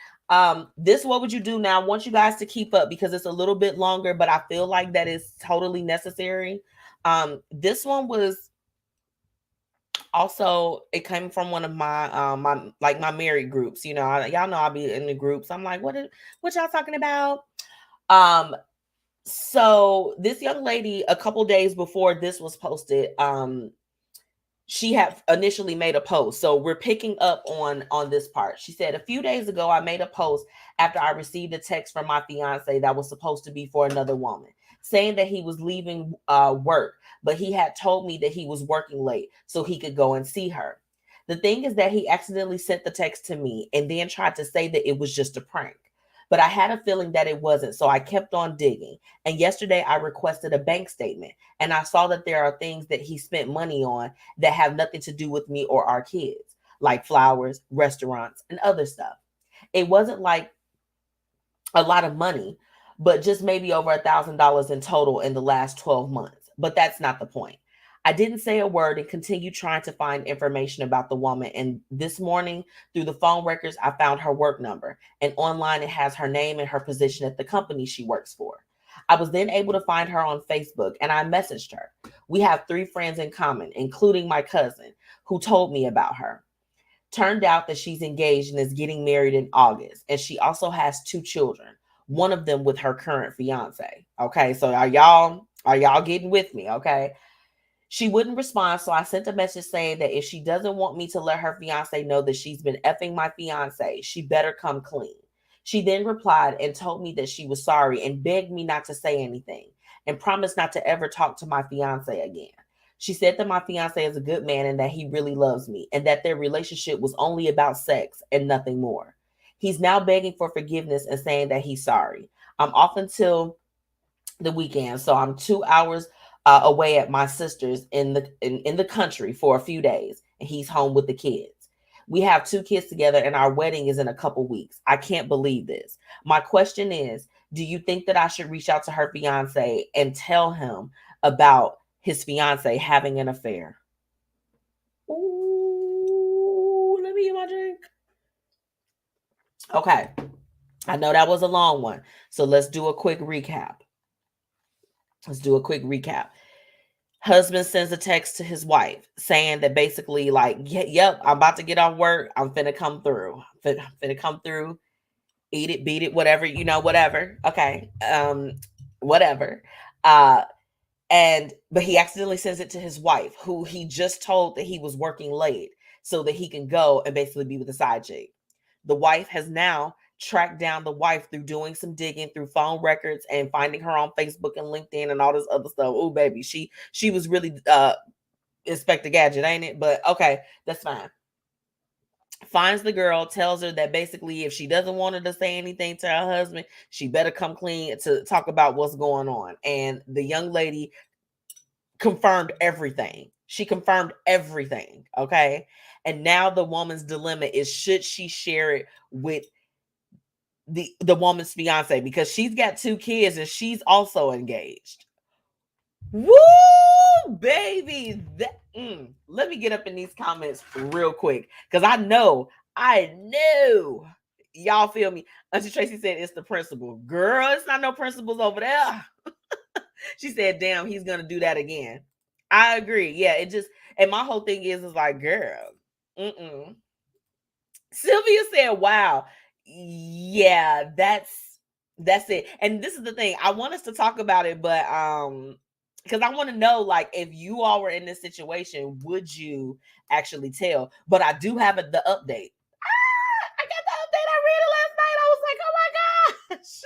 This What Would You Do? Now I want you guys to keep up because it's a little bit longer, but I feel like that is totally necessary. This one was also, it came from one of my my married groups. You know, y'all know I'll be in the groups. I'm like, what y'all talking about? So this young lady, a couple days before this was posted, she had initially made a post. So we're picking up on this part. She said, a few days ago, I made a post after I received a text from my fiance that was supposed to be for another woman, saying that he was leaving work, but he had told me that he was working late so he could go and see her. The thing is that he accidentally sent the text to me and then tried to say that it was just a prank. But I had a feeling that it wasn't, so I kept on digging. And yesterday I requested a bank statement, and I saw that there are things that he spent money on that have nothing to do with me or our kids, like flowers, restaurants, and other stuff. It wasn't like a lot of money, but just maybe over $1,000 in total in the last 12 months. But that's not the point. I didn't say a word and continued trying to find information about the woman. And this morning, through the phone records, I found her work number. And online, it has her name and her position at the company she works for. I was then able to find her on Facebook, and I messaged her. We have 3 friends in common, including my cousin, who told me about her. Turned out that she's engaged and is getting married in August. And she also has 2 children, one of them with her current fiance. Okay, so are y'all getting with me? Okay. She wouldn't respond, so I sent a message saying that if she doesn't want me to let her fiance know that she's been effing my fiance, she better come clean. She then replied and told me that she was sorry and begged me not to say anything and promised not to ever talk to my fiance again. She said that my fiance is a good man and that he really loves me and that their relationship was only about sex and nothing more. He's now begging for forgiveness and saying that he's sorry. I'm off until the weekend, so I'm 2 hours away at my sister's in the country for a few days, and he's home with the kids. We have 2 kids together, and our wedding is in a couple weeks. I can't believe this. My question is, do you think that I should reach out to her fiance and tell him about his fiance having an affair? Ooh, let me get my drink. Okay, I know that was a long one, so let's do a quick recap. Husband sends a text to his wife saying that basically like, yep, I'm about to get off work. I'm finna come through. Finna come through, eat it, beat it, whatever, whatever. Okay. Whatever. But he accidentally sends it to his wife, who he just told that he was working late so that he can go and basically be with the side chick. The wife has now tracked down the wife through doing some digging through phone records and finding her on Facebook and LinkedIn and all this other stuff. Oh, baby, she was really Inspector Gadget, ain't it? But okay, that's fine. Finds the girl, tells her that basically if she doesn't want her to say anything to her husband, she better come clean to talk about what's going on. And the young lady confirmed everything. She confirmed everything, okay? And now the woman's dilemma is, should she share it with the woman's fiance, because she's got 2 kids and she's also engaged. Woo, baby. Let me get up in these comments real quick, because I know y'all feel me. Auntie Tracy said it's the principal. Girl, it's not no principals over there. She said, damn, he's gonna do that again. I agree. Yeah, it just, and my whole thing is like, girl, Sylvia said, wow. Yeah, that's it. And this is the thing. I want us to talk about it, but because I want to know, like, if you all were in this situation, would you actually tell? But I do have the update. I got the update. I read it last night. I was like, oh my gosh.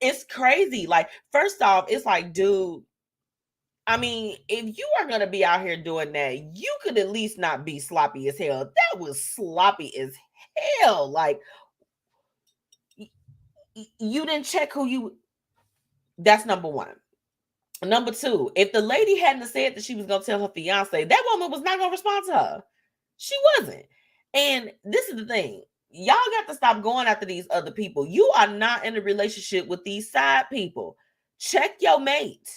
It's crazy. Like, first off, it's like, dude, I mean, if you are going to be out here doing that, you could at least not be sloppy as hell. That was sloppy as hell. Like, you didn't check who you. That's number one. Number two, if the lady hadn't said that she was going to tell her fiance, that woman was not going to respond to her. She wasn't. And this is the thing. Y'all got to stop going after these other people. You are not in a relationship with these side people. Check your mate.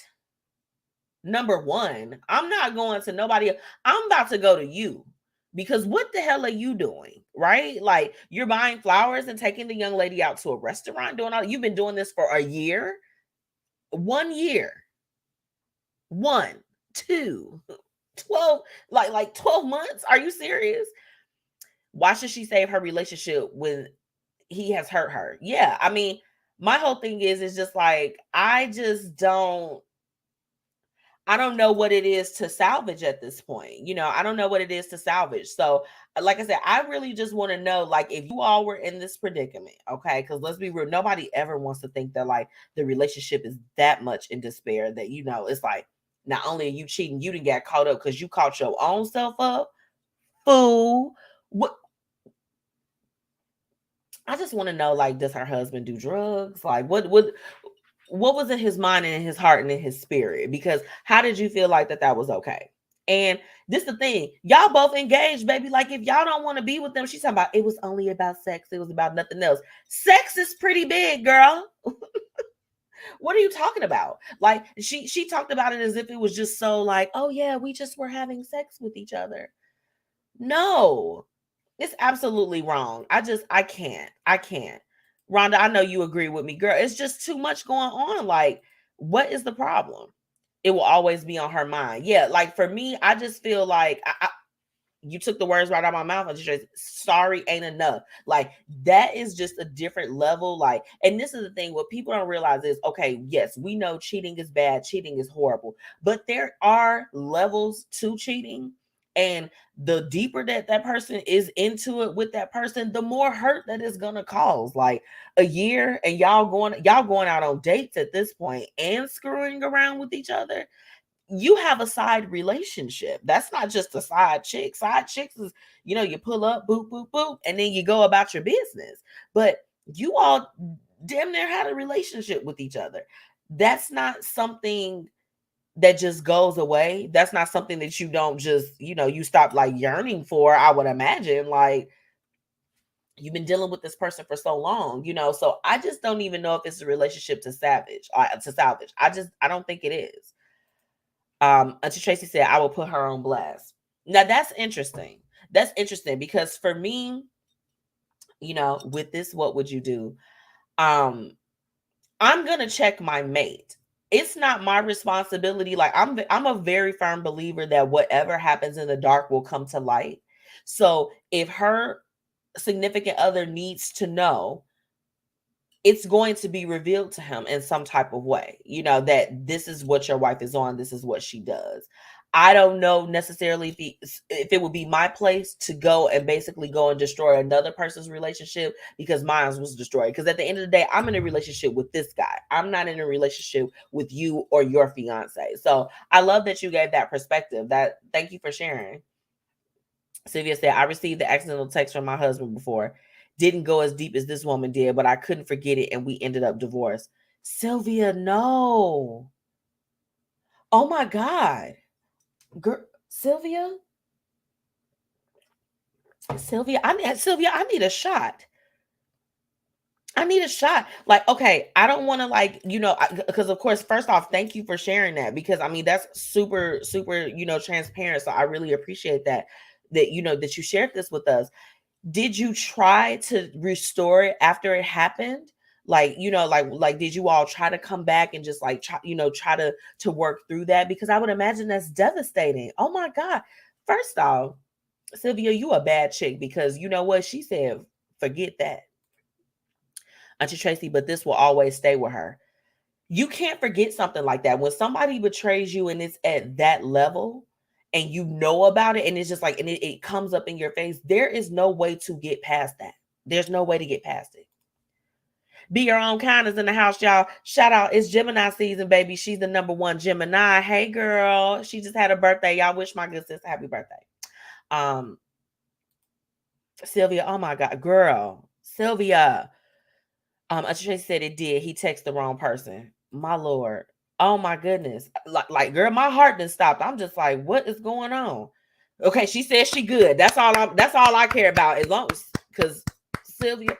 Number one, I'm not going to nobody else. I'm about to go to you, because what the hell are you doing? Right? Like, you're buying flowers and taking the young lady out to a restaurant, doing all. You've been doing this for a year. 1 year. 1, 2, 12, like 12 months. Are you serious? Why should she save her relationship when he has hurt her? Yeah. I mean, my whole thing is just like, I I don't know what it is to salvage at this point. I don't know what it is to salvage. So, like I said, I really just want to know, like, if you all were in this predicament, okay? Because let's be real, nobody ever wants to think that, like, the relationship is that much in despair that, it's like, not only are you cheating, you didn't get caught up because you caught your own self up. Fool. What? I just want to know, like, does her husband do drugs? Like, what was in his mind and in his heart and in his spirit? Because how did you feel like that was okay? And this the thing, y'all both engaged, baby. Like, if y'all don't want to be with them, she's talking about it was only about sex. It was about nothing else. Sex is pretty big, girl. What are you talking about? Like, she talked about it as if it was just so like, oh yeah, we just were having sex with each other. No, it's absolutely wrong. I can't. Rhonda, I know you agree with me, girl. It's just too much going on. Like, what is the problem? It will always be on her mind. Yeah, like for me, I just feel like you took the words right out of my mouth. I just sorry ain't enough. Like, that is just a different level. Like, and this is the thing, what people don't realize is, okay, yes, we know cheating is bad, cheating is horrible, but there are levels to cheating. And the deeper that person is into it with that person, the more hurt that is gonna cause. Like, a year and y'all going out on dates at this point and screwing around with each other. You have a side relationship. That's not just a side chick. Side chicks is, you pull up, boop, boop, boop, and then you go about your business. But you all damn near had a relationship with each other. That's not something that just goes away. That's not something that you don't just, you stop like yearning for. I would imagine, like, you've been dealing with this person for so long, so I just don't even know if it's a relationship to salvage. I don't think it is. Auntie Tracy said, I will put her on blast. Now that's interesting. That's interesting because for me, with this, what would you do? I'm going to check my mate. It's not my responsibility. Like, I'm a very firm believer that whatever happens in the dark will come to light. So if her significant other needs to know, it's going to be revealed to him in some type of way, that this is what your wife is on. This is what she does. I don't know necessarily if it would be my place to go and basically go and destroy another person's relationship because mine was destroyed. Because at the end of the day, I'm in a relationship with this guy. I'm not in a relationship with you or your fiance. So I love that you gave that perspective. Thank you for sharing. Sylvia said, I received the accidental text from my husband before. Didn't go as deep as this woman did, but I couldn't forget it and we ended up divorced. Sylvia, no. Oh my God. Girl, Sylvia, I need a shot. I need a shot. Like, okay, I don't want to, like, because of course, first off, thank you for sharing that, because I mean, that's super, super, transparent. So I really appreciate that that you shared this with us. Did you try to restore it after it happened? Like, like did you all try to come back and just like, try to work through that? Because I would imagine that's devastating. Oh my God. First off, Sylvia, you a bad chick, because you know what? She said, forget that. Auntie Tracy, but this will always stay with her. You can't forget something like that. When somebody betrays you and it's at that level, and you know about it, and it's just like, and it comes up in your face, there is no way to get past that. There's no way to get past it. Be Your Own Kindness in the house, y'all. Shout out, it's Gemini season, baby. She's the number one Gemini. Hey, girl. She just had a birthday. Y'all wish my good sis happy birthday. Sylvia, oh my God, girl. Sylvia. Tracy said it did. He texted the wrong person. My Lord. Oh my goodness. Like, girl, my heart done stopped. I'm just like, what is going on? Okay, she says she good. That's all I care about. As long as, because Sylvia,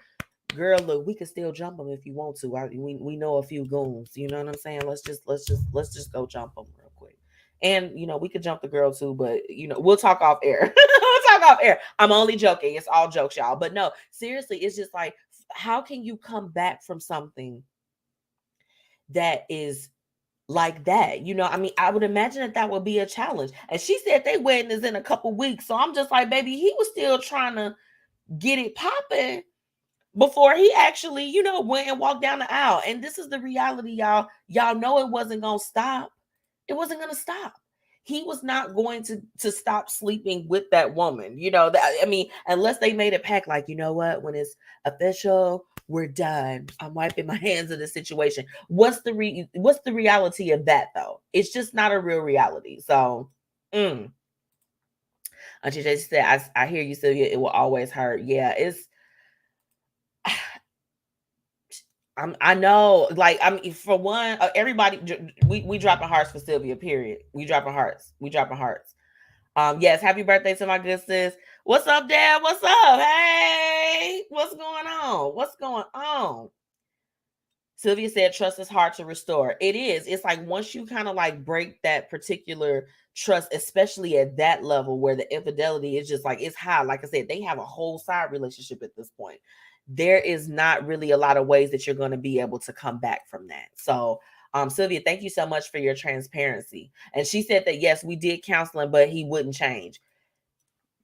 girl, look, we can still jump them if you want to. We know a few goons. You know what I'm saying? Let's just go jump them real quick. And we could jump the girl too, but we'll talk off air. We'll talk off air. I'm only joking. It's all jokes, y'all. But no, seriously, it's just like, how can you come back from something that is like that? I mean, I would imagine that would be a challenge. And she said they wedding is in a couple weeks. So I'm just like, baby, he was still trying to get it popping before he actually, went and walked down the aisle. And this is the reality, y'all. Y'all know it wasn't going to stop. It wasn't going to stop. He was not going to stop sleeping with that woman. You know, that, I mean, unless they made a pact like, you know what, when it's official, we're done. I'm wiping my hands of the situation. What's the reality of that though? It's just not a real reality. So, Auntie J said, I hear you, Sylvia. It will always hurt. Yeah, it's. I know, like, I mean, for one, everybody, we dropping hearts for Sylvia. Period. We dropping hearts. Yes, happy birthday to my good sis. What's up, Dad? What's up? Hey, what's going on? Sylvia said, trust is hard to restore. It is. It's like once you kind of like break that particular trust, especially at that level where the infidelity is just like, it's high. Like I said, they have a whole side relationship at this point. There is not really a lot of ways that you're going to be able to come back from that. So, Sylvia, thank you so much for your transparency. And she said that, yes, we did counseling, but he wouldn't change.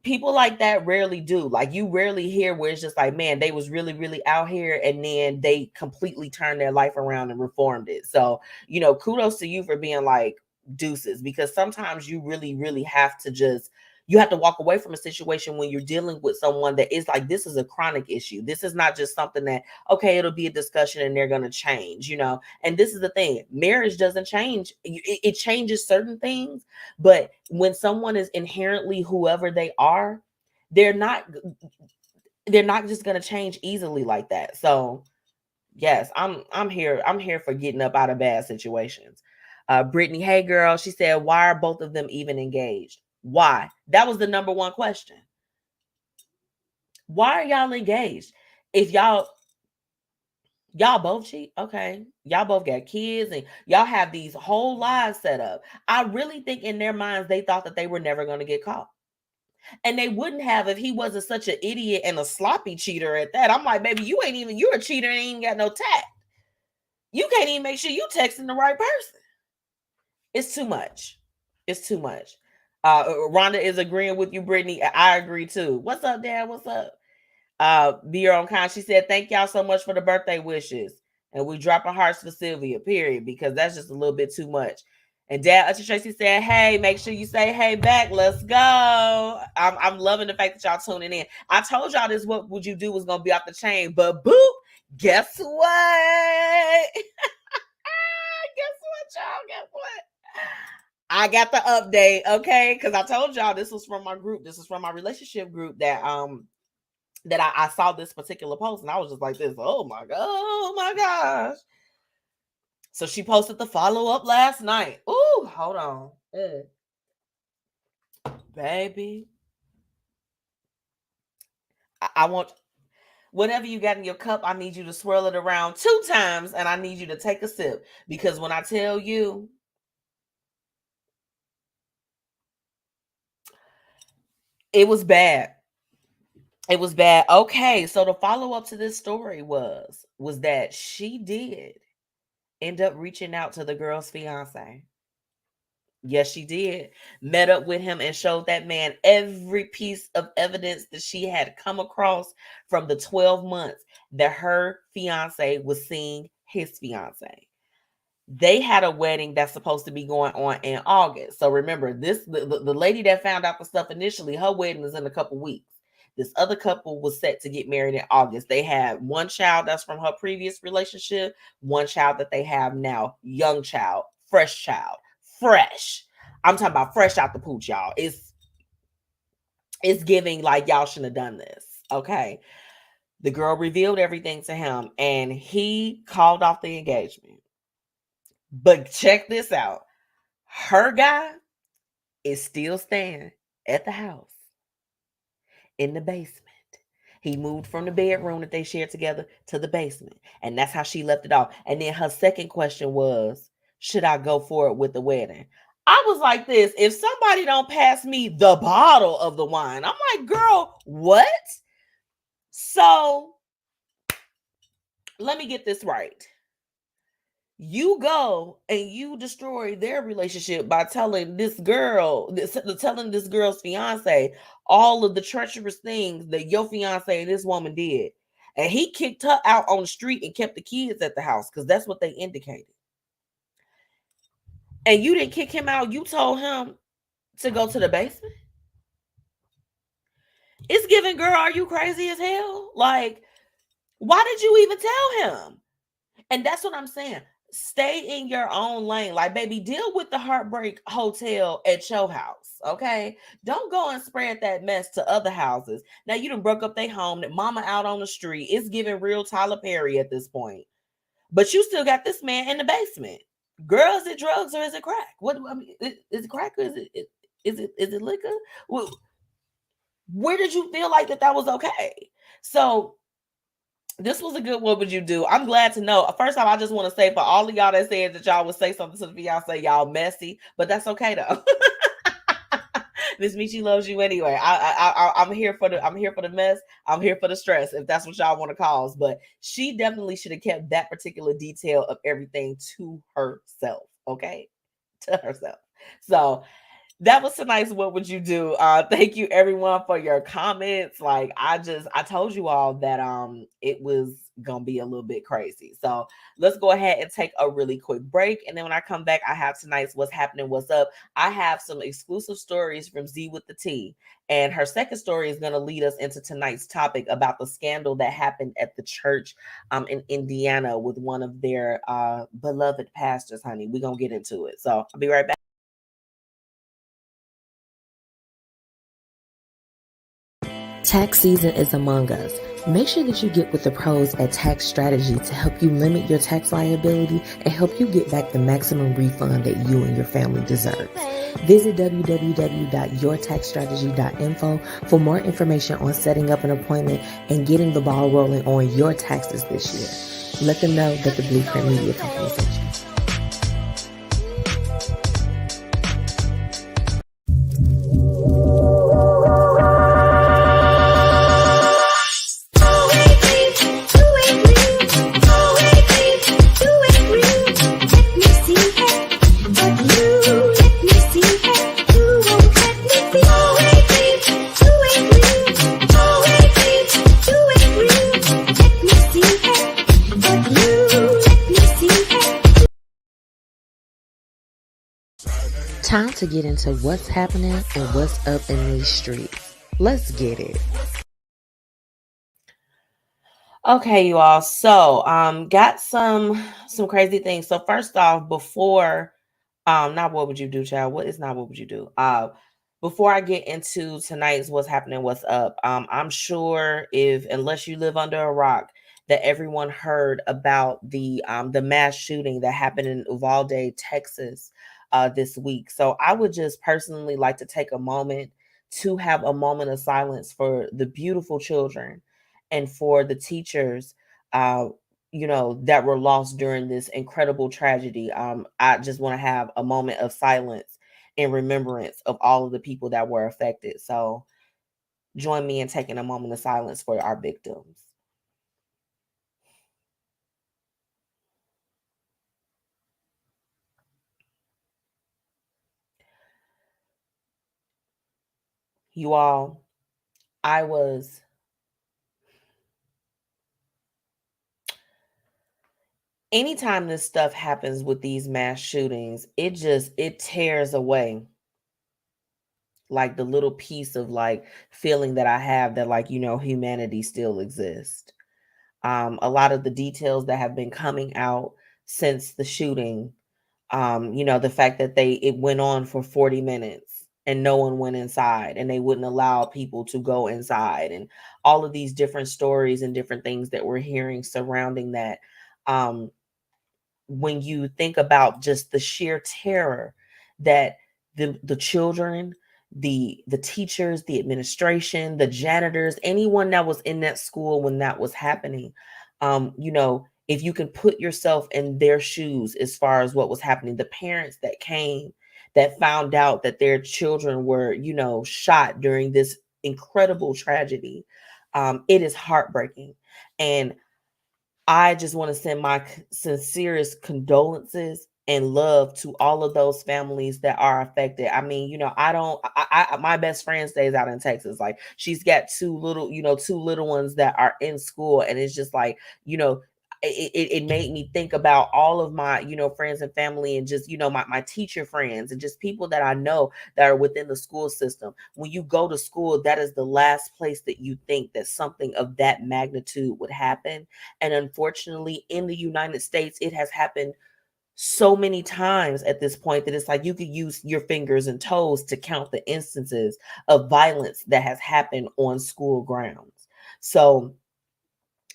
People like that rarely do. Like, you rarely hear where it's just like, man, they was really, really out here and then they completely turned their life around and reformed it. So, you know, kudos to you for being like deuces, because sometimes you really, really have to just, you have to walk away from a situation when you're dealing with someone that is like, this is a chronic issue. This is not just something that, okay, it'll be a discussion and they're going to change, you know? And this is the thing, marriage doesn't change. It changes certain things, but when someone is inherently whoever they are, they're not just going to change easily like that. So yes, I'm here for getting up out of bad situations. Brittany, hey girl, she said, why are both of them even engaged? Why? That was the number one question. Why are y'all engaged? If y'all both cheat, okay. Y'all both got kids and y'all have these whole lives set up. I really think in their minds, they thought that they were never going to get caught. And they wouldn't have if he wasn't such an idiot and a sloppy cheater at that. I'm like, baby, you're a cheater and ain't even got no tact. You can't even make sure you texting the right person. It's too much. Rhonda is agreeing with you, Brittany. I agree too. What's up, Dad? What's up? Be your own kind. She said, thank y'all so much for the birthday wishes. And we dropping hearts for Sylvia, period, because that's just a little bit too much. And Dad, Tracy said, hey, make sure you say hey back. Let's go. I'm loving the fact that y'all tuning in. I told y'all this What Would You Do was going to be off the chain, but boop, guess what? Guess what? I got the update, okay? Because I told y'all this was from my group. This is from my relationship group that I saw this particular post and I was just like this. Oh my gosh. So she posted the follow-up last night. Ooh, hold on. Baby. I want whatever you got in your cup, I need you to swirl it around 2 times and I need you to take a sip. Because when I tell you, it was bad. It was bad. Okay, so the follow-up to this story was that she did end up reaching out to the girl's fiance. Yes, she did. Met up with him and showed that man every piece of evidence that she had come across from the 12 months that her fiance was seeing his fiance. They had a wedding that's supposed to be going on in August. So remember, the lady that found out the stuff initially, her wedding is in a couple weeks. This other couple was set to get married in August. They had one child that's from her previous relationship, one child that they have now, young child, fresh child, fresh. I'm talking about fresh out the pooch, y'all. It's giving like y'all shouldn't have done this. Okay. The girl revealed everything to him and he called off the engagement. But check this out. Her guy is still staying at the house in the basement. He moved from the bedroom that they shared together to the basement. And that's how she left it off. And then her second question was, should I go forward with the wedding? I was like this, if somebody don't pass me the bottle of the wine, I'm like, girl, what? So let me get this right. You go and you destroy their relationship by telling this girl's fiance all of the treacherous things that your fiance and this woman did. And he kicked her out on the street and kept the kids at the house because that's what they indicated. and you didn't kick him out. You told him to go to the basement. It's giving, girl, are you crazy as hell? Like, why did you even tell him? And that's what I'm saying. Stay in your own lane. Like, baby, deal with the Heartbreak Hotel at your house, okay? Don't go and spread that mess to other houses. Now, you done broke up their home, that mama out on the street. It's giving real Tyler Perry at this point. But you still got this man in the basement. Girl, is it drugs or is it crack? What I mean, is it crack or is it liquor? Well, where did you feel like that was okay? So this was a good what would you do? I'm glad to know. First off, I just want to say for all of y'all that said that y'all would say something to the fiance, y'all messy, but that's okay though. MzMetchi loves you anyway. I'm here for the mess. I'm here for the stress, if that's what y'all want to cause. But she definitely should have kept that particular detail of everything to herself. Okay, to herself. So that was tonight's what would you do. Thank you everyone for your comments. Like I told you all that it was gonna be a little bit crazy. So let's go ahead and take a really quick break, and then when I come back, I have tonight's what's happening, what's up. I have some exclusive stories from Zeewiththetea, and her second story is going to lead us into tonight's topic about the scandal that happened at the church in Indiana with one of their beloved pastors. Honey, we're gonna get into it, so I'll be right back. Tax season is among us. Make sure that you get with the pros at Tax Strategy to help you limit your tax liability and help you get back the maximum refund that you and your family deserve. Visit www.yourtaxstrategy.info for more information on setting up an appointment and getting the ball rolling on your taxes this year. Let them know that the Blueprint Media Company sent you. Time to get into what's happening and what's up in these streets. Let's get it. Okay, you all. So, got some crazy things. So first off, before, not what would you do, child? What is not what would you do? Before I get into tonight's what's happening, what's up, I'm sure unless you live under a rock, that everyone heard about the mass shooting that happened in Uvalde, Texas, this week. So I would just personally like to take a moment to have a moment of silence for the beautiful children and for the teachers, that were lost during this incredible tragedy. I just want to have a moment of silence in remembrance of all of the people that were affected. So join me in taking a moment of silence for our victims. You all, anytime this stuff happens with these mass shootings, it tears away like the little piece of like feeling that I have that like, humanity still exists. A lot of the details that have been coming out since the shooting, the fact that it went on for 40 minutes and no one went inside and they wouldn't allow people to go inside, and all of these different stories and different things that we're hearing surrounding that. When you think about just the sheer terror that the children, the teachers, the administration, the janitors, anyone that was in that school when that was happening, if you can put yourself in their shoes as far as what was happening, the parents that came that found out that their children were, shot during this incredible tragedy, it is heartbreaking. And I just want to send my sincerest condolences and love to all of those families that are affected. I mean, my best friend stays out in Texas. Like, she's got two little ones that are in school. And it's just like, it made me think about all of my, friends and family, and just, my teacher friends, and just people that I know that are within the school system. When you go to school, that is the last place that you think that something of that magnitude would happen. And unfortunately, in the United States, it has happened so many times at this point that it's like you could use your fingers and toes to count the instances of violence that has happened on school grounds. So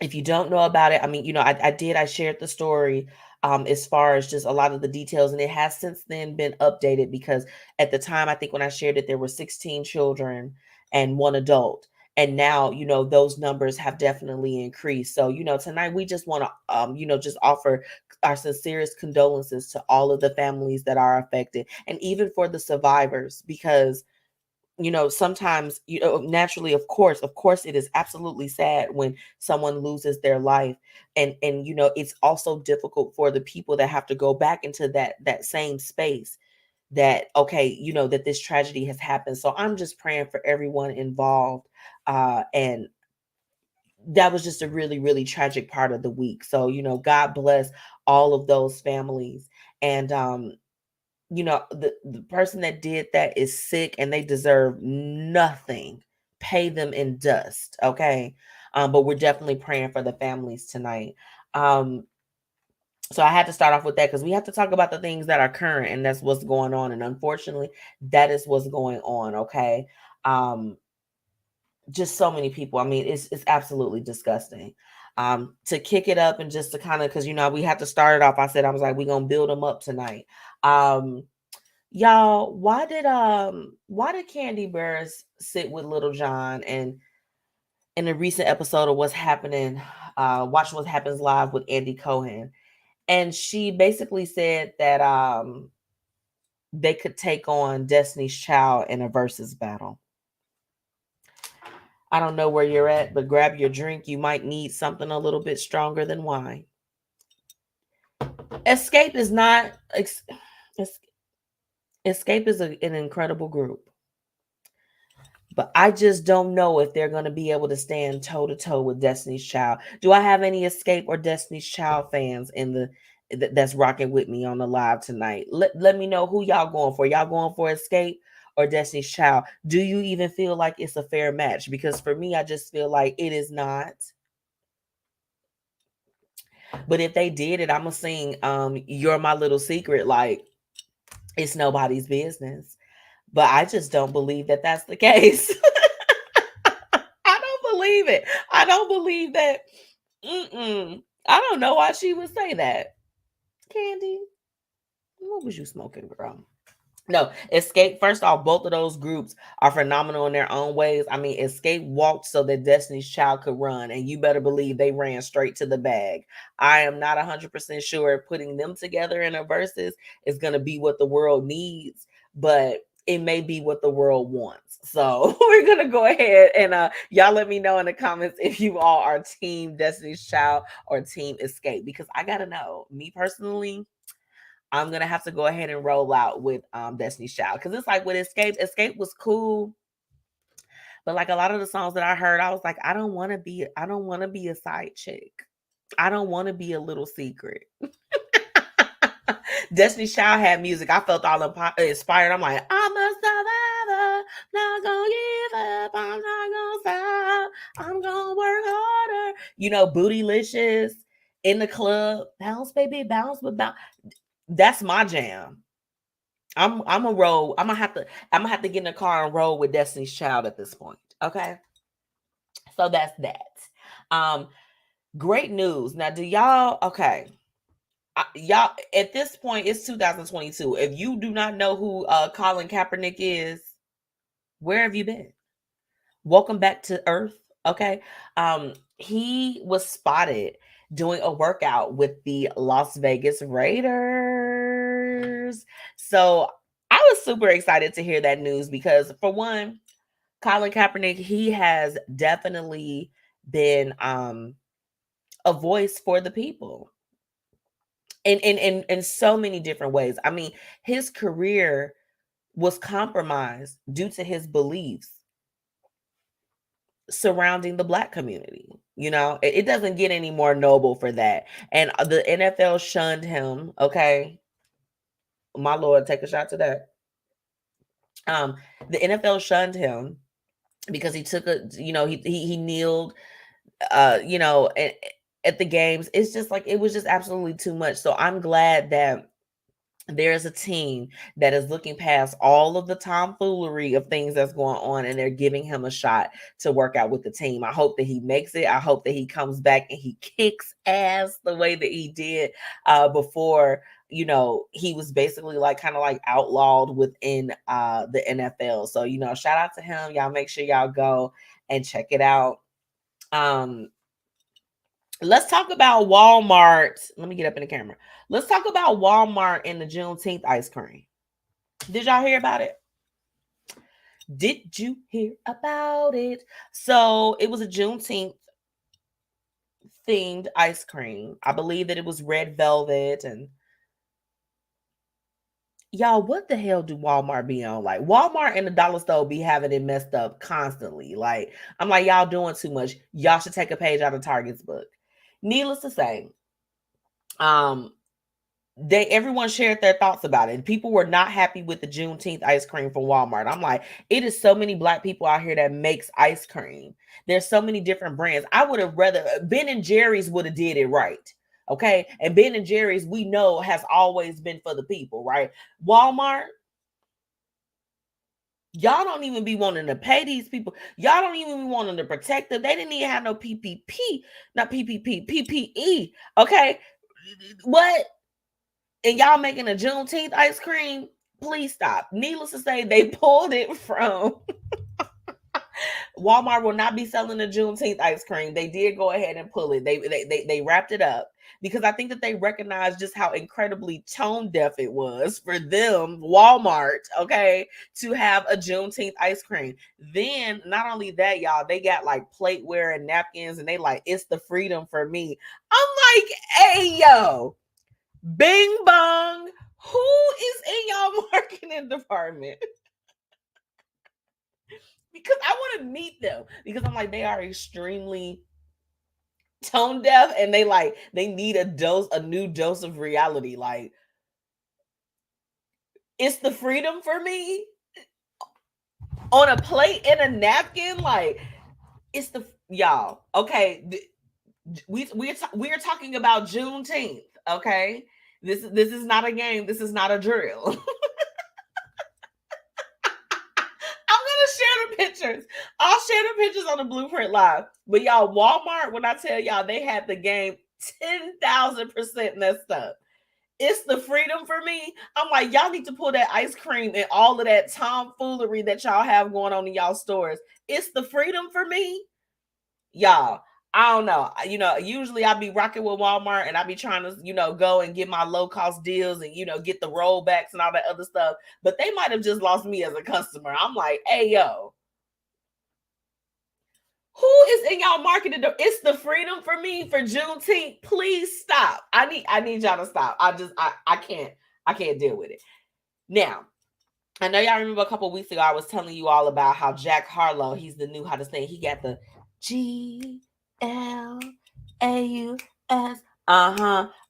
if you don't know about it, I mean, I shared the story as far as just a lot of the details, and it has since then been updated, because at the time, I think when I shared it, there were 16 children and one adult. And now, those numbers have definitely increased. So, tonight we just want to, just offer our sincerest condolences to all of the families that are affected, and even for the survivors, because sometimes, naturally, of course, it is absolutely sad when someone loses their life. And it's also difficult for the people that have to go back into that same space, that, okay, that this tragedy has happened. So I'm just praying for everyone involved. And that was just a really, really tragic part of the week. So, God bless all of those families. And, the person that did that is sick, and they deserve nothing. Pay them in dust. Okay. But we're definitely praying for the families tonight. So I had to start off with that, because we have to talk about the things that are current, and that's what's going on. And unfortunately, that is what's going on. Okay. Just so many people. I mean, it's absolutely disgusting. To kick it up, and just to kind of, because we have to start it off. I was like, we're gonna build them up tonight. Y'all, why did Candy Bears sit with Little John? And in a recent episode of What's Happening, Watch What Happens Live with Andy Cohen, and she basically said that they could take on Destiny's Child in a versus battle. I don't know where you're at, but grab your drink. You might need something a little bit stronger than wine. Escape is not. Escape is an incredible group, but I just don't know if they're going to be able to stand toe to toe with Destiny's Child. Do I have any Escape or Destiny's Child fans that's rocking with me on the live tonight? Let me know who y'all going for. Y'all going for Escape or Destiny's Child? Do you even feel like it's a fair match? Because for me, I just feel like it is not. But if they did it, I'm gonna sing You're My Little Secret like it's nobody's business. But I just don't believe that that's the case. I don't believe it. I don't believe that. I don't know why she would say that. Candy, what was you smoking, girl? No, Escape, first off, both of those groups are phenomenal in their own ways. I mean, Escape walked so that Destiny's Child could run, and you better believe they ran straight to the bag. I am not 100% sure putting them together in a versus is going to be what the world needs, but it may be what the world wants. So we're going to go ahead and y'all let me know in the comments if you all are team Destiny's Child or team Escape, because I got to know. Me personally, I'm going to have to go ahead and roll out with Destiny's Child, because it's like with Escape was cool. But like a lot of the songs that I heard, I was like, I don't want to be a side chick. I don't want to be a little secret. Destiny's Child had music. I felt all inspired. I'm like, I'm a survivor, not gonna give up. I'm not gonna stop. I'm gonna work harder. Bootylicious in the club, bounce, baby, bounce, but bounce. That's my jam. I'm a roll. I'm gonna have to get in the car and roll with Destiny's Child at this point. Okay. So that's that. Great news. Now, do y'all, okay. Y'all, at this point, it's 2022. If you do not know who Colin Kaepernick is, where have you been? Welcome back to Earth. Okay. He was spotted doing a workout with the Las Vegas Raiders. So I was super excited to hear that news, because for one, Colin Kaepernick, he has definitely been a voice for the people in so many different ways. I mean, his career was compromised due to his beliefs. surrounding the Black community. You know, it doesn't get any more noble for that. And the NFL shunned him. Okay, my Lord, take a shot to that. The NFL shunned him because he took he kneeled, at the games. It's just like, it was just absolutely too much. So I'm glad that there's a team that is looking past all of the tomfoolery of things that's going on, and they're giving him a shot to work out with the team. I hope that he makes it. I hope that he comes back and he kicks ass the way that he did before. He was basically like kind of like outlawed within the NFL. So, shout out to him. Y'all make sure y'all go and check it out. Let's talk about Walmart. Let me get up in the camera. Let's talk about Walmart and the Juneteenth ice cream. Did y'all hear about it? Did you hear about it? So it was a Juneteenth themed ice cream. I believe that it was red velvet. And y'all, what the hell do Walmart be on? Like, Walmart and the dollar store be having it messed up constantly. Like, I'm like, y'all doing too much. Y'all should take a page out of Target's book. Needless to say, everyone shared their thoughts about it. People were not happy with the Juneteenth ice cream from Walmart. I'm like, it is so many Black people out here that makes ice cream. There's so many different brands. I would have rather Ben and Jerry's would have did it right. Okay. And Ben and Jerry's, we know, has always been for the people, right? Walmart, y'all don't even be wanting to pay these people. Y'all don't even be wanting to protect them. They didn't even have no PPE. Okay. What? And y'all making a Juneteenth ice cream? Please stop. Needless to say, they pulled it from Walmart. Will not be selling the Juneteenth ice cream. They did go ahead and pull it. They wrapped it up because I think that they recognized just how incredibly tone deaf it was for them, Walmart, okay, to have a Juneteenth ice cream. Then not only that, y'all, they got like plateware and napkins, and they like, it's the freedom for me. I'm like, hey, yo. Bing bong, who is in y'all marketing department? Because I want to meet them, because I'm like, they are extremely tone deaf, and they need a new dose of reality. Like, it's the freedom for me on a plate and a napkin. Like, it's the y'all. Okay, we're talking about Juneteenth. Okay. This is not a game. This is not a drill. I'm gonna share the pictures. I'll share the pictures on the Blueprint Live. But y'all, Walmart, when I tell y'all, they had the game 10,000% messed up. It's the freedom for me. I'm like, y'all need to pull that ice cream and all of that tomfoolery that y'all have going on in y'all stores. It's the freedom for me. Y'all, I don't know. Usually I be rocking with Walmart, and I be trying to, go and get my low cost deals and, get the rollbacks and all that other stuff. But they might have just lost me as a customer. I'm like, hey, yo, who is in y'all marketing? It's the freedom for me for Juneteenth. Please stop. I need y'all to stop. I can't deal with it. Now, I know y'all remember a couple of weeks ago, I was telling you all about how Jack Harlow, he's the new hottest thing. He got the GLAUS,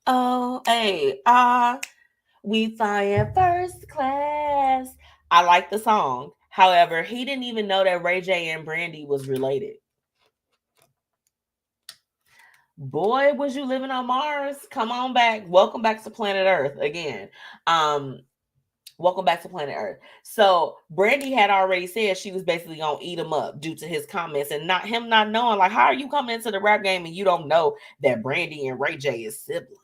OAR. We flying first class. I like the song. However, he didn't even know that Ray J and Brandy was related. Boy, was you living on Mars? Come on back. Welcome back to planet Earth again. Welcome back to planet Earth. So Brandy had already said she was basically gonna eat him up due to his comments, and not knowing, like, how are you coming into the rap game and you don't know that Brandy and Ray J is siblings?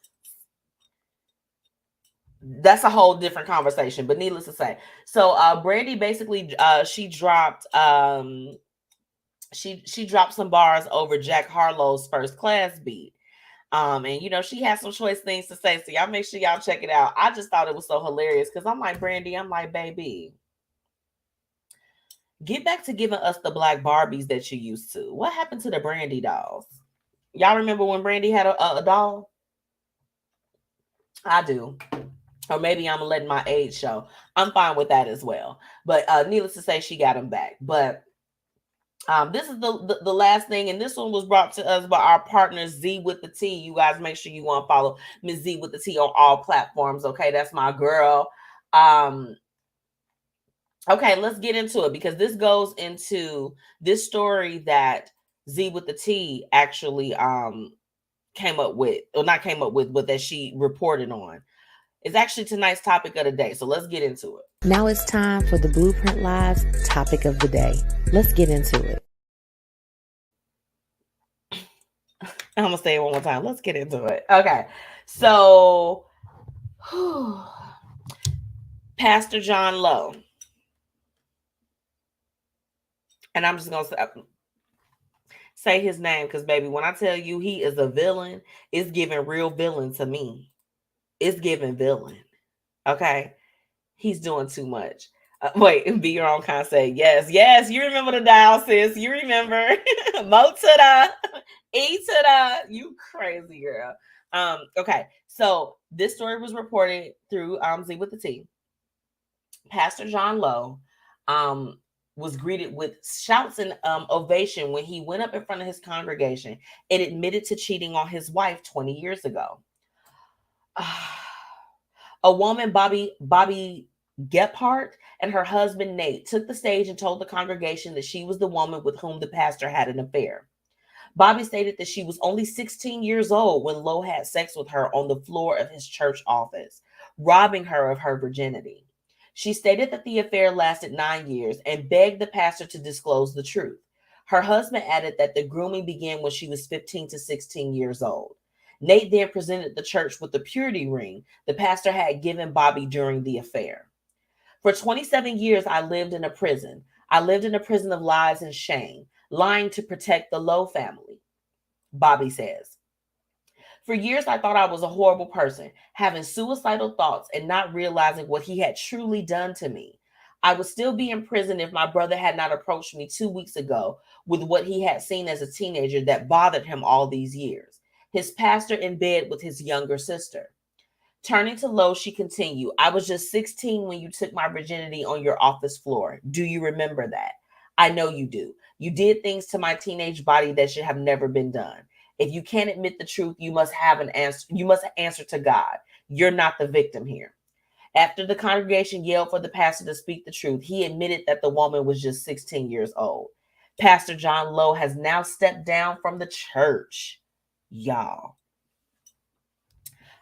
That's a whole different conversation, but needless to say, so Brandy basically she dropped she dropped some bars over Jack Harlow's First Class beat. And she has some choice things to say, so y'all make sure y'all check it out. I just thought it was so hilarious because I'm like, Brandy, I'm like, baby, get back to giving us the black Barbies that you used to. What happened to the Brandy dolls? Y'all remember when Brandy had a doll? I do. Or maybe I'm letting my age show. I'm fine with that as well. But needless to say, she got them back. But This is the last thing, and this one was brought to us by our partner Zeewiththetea. You guys make sure you want to follow Ms. Zeewiththetea on all platforms. Okay, that's my girl. Okay, let's get into it because this goes into this story that Zeewiththetea actually came up with, or not came up with, but that she reported on. It's actually tonight's topic of the day. So let's get into it. Now it's time for the Blueprint Live's topic of the day. Let's get into it. I'm going to say it one more time. Let's get into it. Okay. So, Pastor John Lowe. And I'm just going to say his name because, baby, when I tell you he is a villain, it's giving real villain to me. It's giving villain. Okay. He's doing too much. Wait, be your own kind. Say yes. You remember the dial, sis. You remember. Mo to the E to the. You crazy girl. Okay. So this story was reported through Zeewiththetea. Pastor John Lowe was greeted with shouts and ovation when he went up in front of his congregation and admitted to cheating on his wife 20 years ago. A woman, Bobby Gephardt, and her husband, Nate, took the stage and told the congregation that she was the woman with whom the pastor had an affair. Bobby stated that she was only 16 years old when Lowe had sex with her on the floor of his church office, robbing her of her virginity. She stated that the affair lasted 9 years and begged the pastor to disclose the truth. Her husband added that the grooming began when she was 15 to 16 years old. Nate then presented the church with the purity ring the pastor had given Bobby during the affair. For 27 years, I lived in a prison. I lived in a prison of lies and shame, lying to protect the Lowe family, Bobby says. For years, I thought I was a horrible person, having suicidal thoughts and not realizing what he had truly done to me. I would still be in prison if my brother had not approached me 2 weeks ago with what he had seen as a teenager that bothered him all these years. His pastor in bed with his younger sister. Turning to Lowe, she continued, I was just 16 when you took my virginity on your office floor. Do you remember that? I know you do. You did things to my teenage body that should have never been done. If you can't admit the truth, you must have an answer. You must answer to God. You're not the victim here. After the congregation yelled for the pastor to speak the truth, he admitted that the woman was just 16 years old. Pastor John Lowe has now stepped down from the church. Y'all.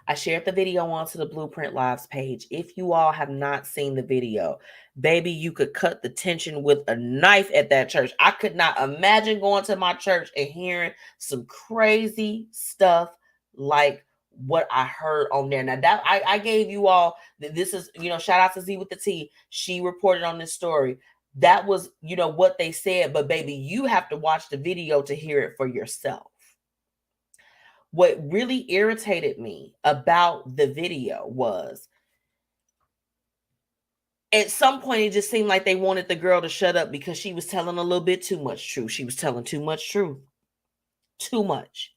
I shared the video onto the Blueprint Lives page. If you all have not seen the video, baby, you could cut the tension with a knife at that church. I could not imagine going to my church and hearing some crazy stuff like what I heard on there. Now that I gave you all, this is, shout out to Zeewiththetea. She reported on this story. That was, what they said, but baby, you have to watch the video to hear it for yourself. What really irritated me about the video was at some point, it just seemed like they wanted the girl to shut up because she was telling a little bit too much truth. She was telling too much truth, too much,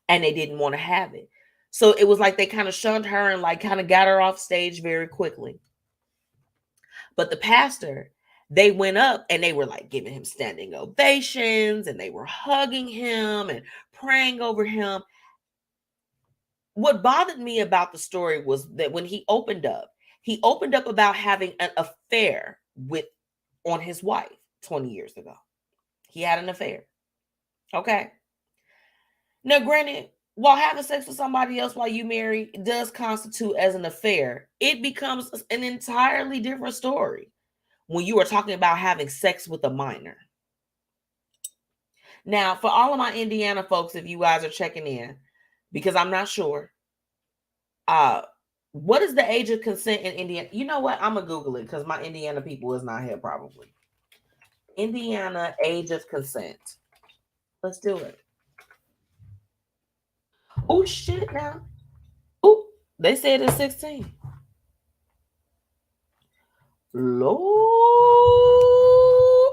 and they didn't want to have it. So it was like they kind of shunned her and like kind of got her off stage very quickly. But the pastor, they went up and they were like giving him standing ovations and they were hugging him and praying over him. What bothered me about the story was that when he opened up about having an affair on his wife 20 years ago. He had an affair. Okay. Now, granted, while having sex with somebody else while you marry does constitute as an affair, it becomes an entirely different story when you are talking about having sex with a minor. Now, for all of my Indiana folks, if you guys are checking in, because I'm not sure, what is the age of consent in Indiana? You know what? I'm going to Google it because my Indiana people is not here probably. Indiana age of consent. Let's do it. Oh, shit now. Oh, they said it's 16. Lord.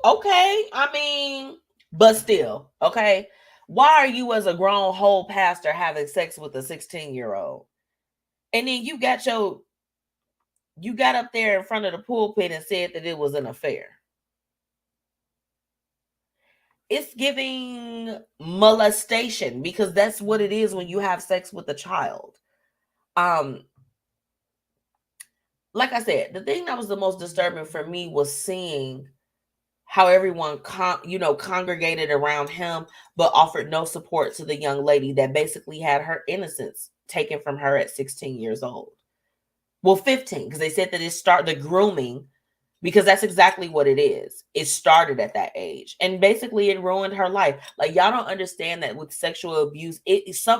Okay. I mean, but still, okay. Why are you as a grown whole pastor having sex with a 16-year-old? And then you got up there in front of the pulpit and said that it was an affair. it's giving molestation, because that's what it is when you have sex with a child. Like I said, the thing that was the most disturbing for me was seeing how everyone congregated around him, but offered no support to the young lady that basically had her innocence taken from her at 16 years old. Well, 15, because they said that the grooming, because that's exactly what it is. It started at that age, and basically it ruined her life. Like, y'all don't understand that with sexual abuse,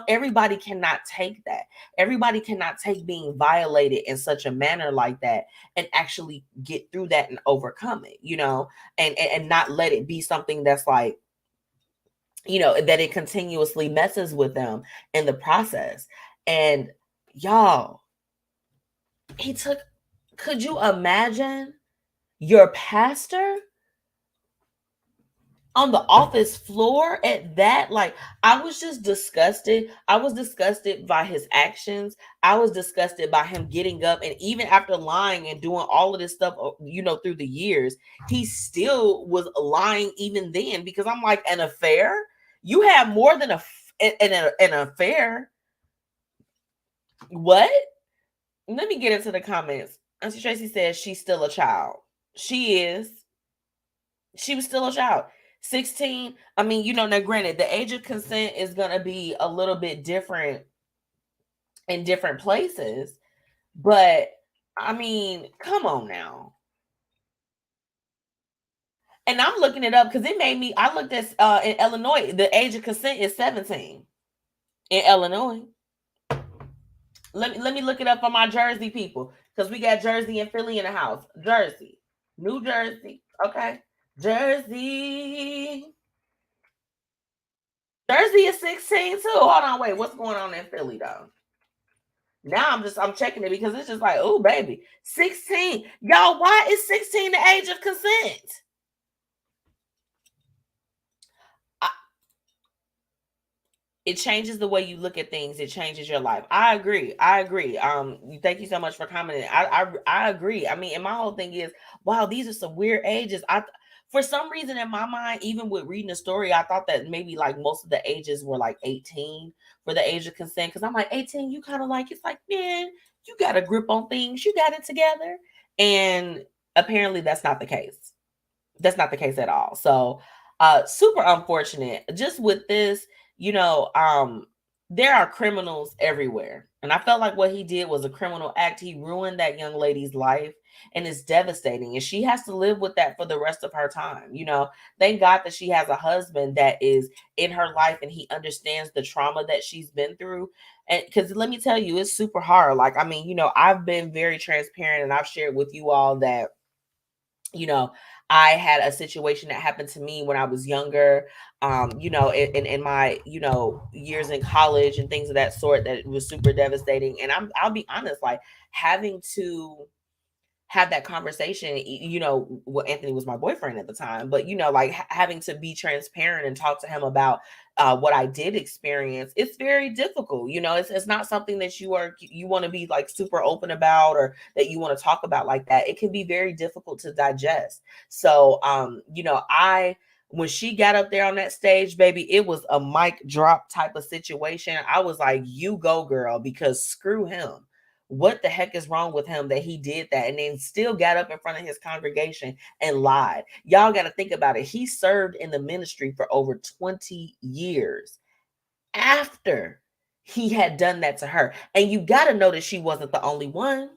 everybody cannot take that. Everybody cannot take being violated in such a manner like that and actually get through that and overcome it, and not let it be something that's like, that it continuously messes with them in the process. And y'all, could you imagine your pastor on the office floor at that? Like, I was just disgusted. I was disgusted by his actions. I was disgusted by him getting up, and even after lying and doing all of this stuff, through the years, he still was lying even then, because I'm like, an affair? You have more than an affair? What? Let me get into the comments. Auntie Tracy says she's still a child. She is. She was still a child. 16. I mean, now granted, the age of consent is going to be a little bit different in different places. But, I mean, come on now. And I'm looking it up because I looked at, in Illinois, the age of consent is 17 in Illinois. Let me look it up for my Jersey people, because we got Jersey and Philly in the house. Jersey, New Jersey, okay. Jersey is 16 too. Hold on, wait, what's going on in Philly though? Now I'm checking it, because it's just like, oh baby, 16. Y'all, why is 16 the age of consent? It changes the way you look at things. It changes your life. I agree. Thank you so much for commenting. I agree. I mean, and my whole thing is, wow, these are some weird ages. For some reason in my mind, even with reading the story, I thought that maybe like most of the ages were like 18 for the age of consent. Because I'm like, 18, you kind of like, it's like, man, you got a grip on things. You got it together. And apparently that's not the case. That's not the case at all. So super unfortunate. Just with this, there are criminals everywhere. And I felt like what he did was a criminal act. He ruined that young lady's life, and it's devastating. And she has to live with that for the rest of her time. Thank God that she has a husband that is in her life, and he understands the trauma that she's been through. And because let me tell you, it's super hard. Like, I mean, I've been very transparent, and I've shared with you all that, I had a situation that happened to me when I was younger, in my, years in college and things of that sort, that was super devastating. And I'll be honest, like, having to have that conversation, well, Anthony was my boyfriend at the time, but, like having to be transparent and talk to him about what I did experience, it's very difficult. It's not something that you want to be like super open about, or that you want to talk about like that. It can be very difficult to digest. So, when she got up there on that stage, baby, it was a mic drop type of situation. I was like, you go, girl, because screw him. What the heck is wrong with him that he did that, and then still got up in front of his congregation and lied? Y'all got to think about it. He served in the ministry for over 20 years after he had done that to her. And you got to know that she wasn't the only one.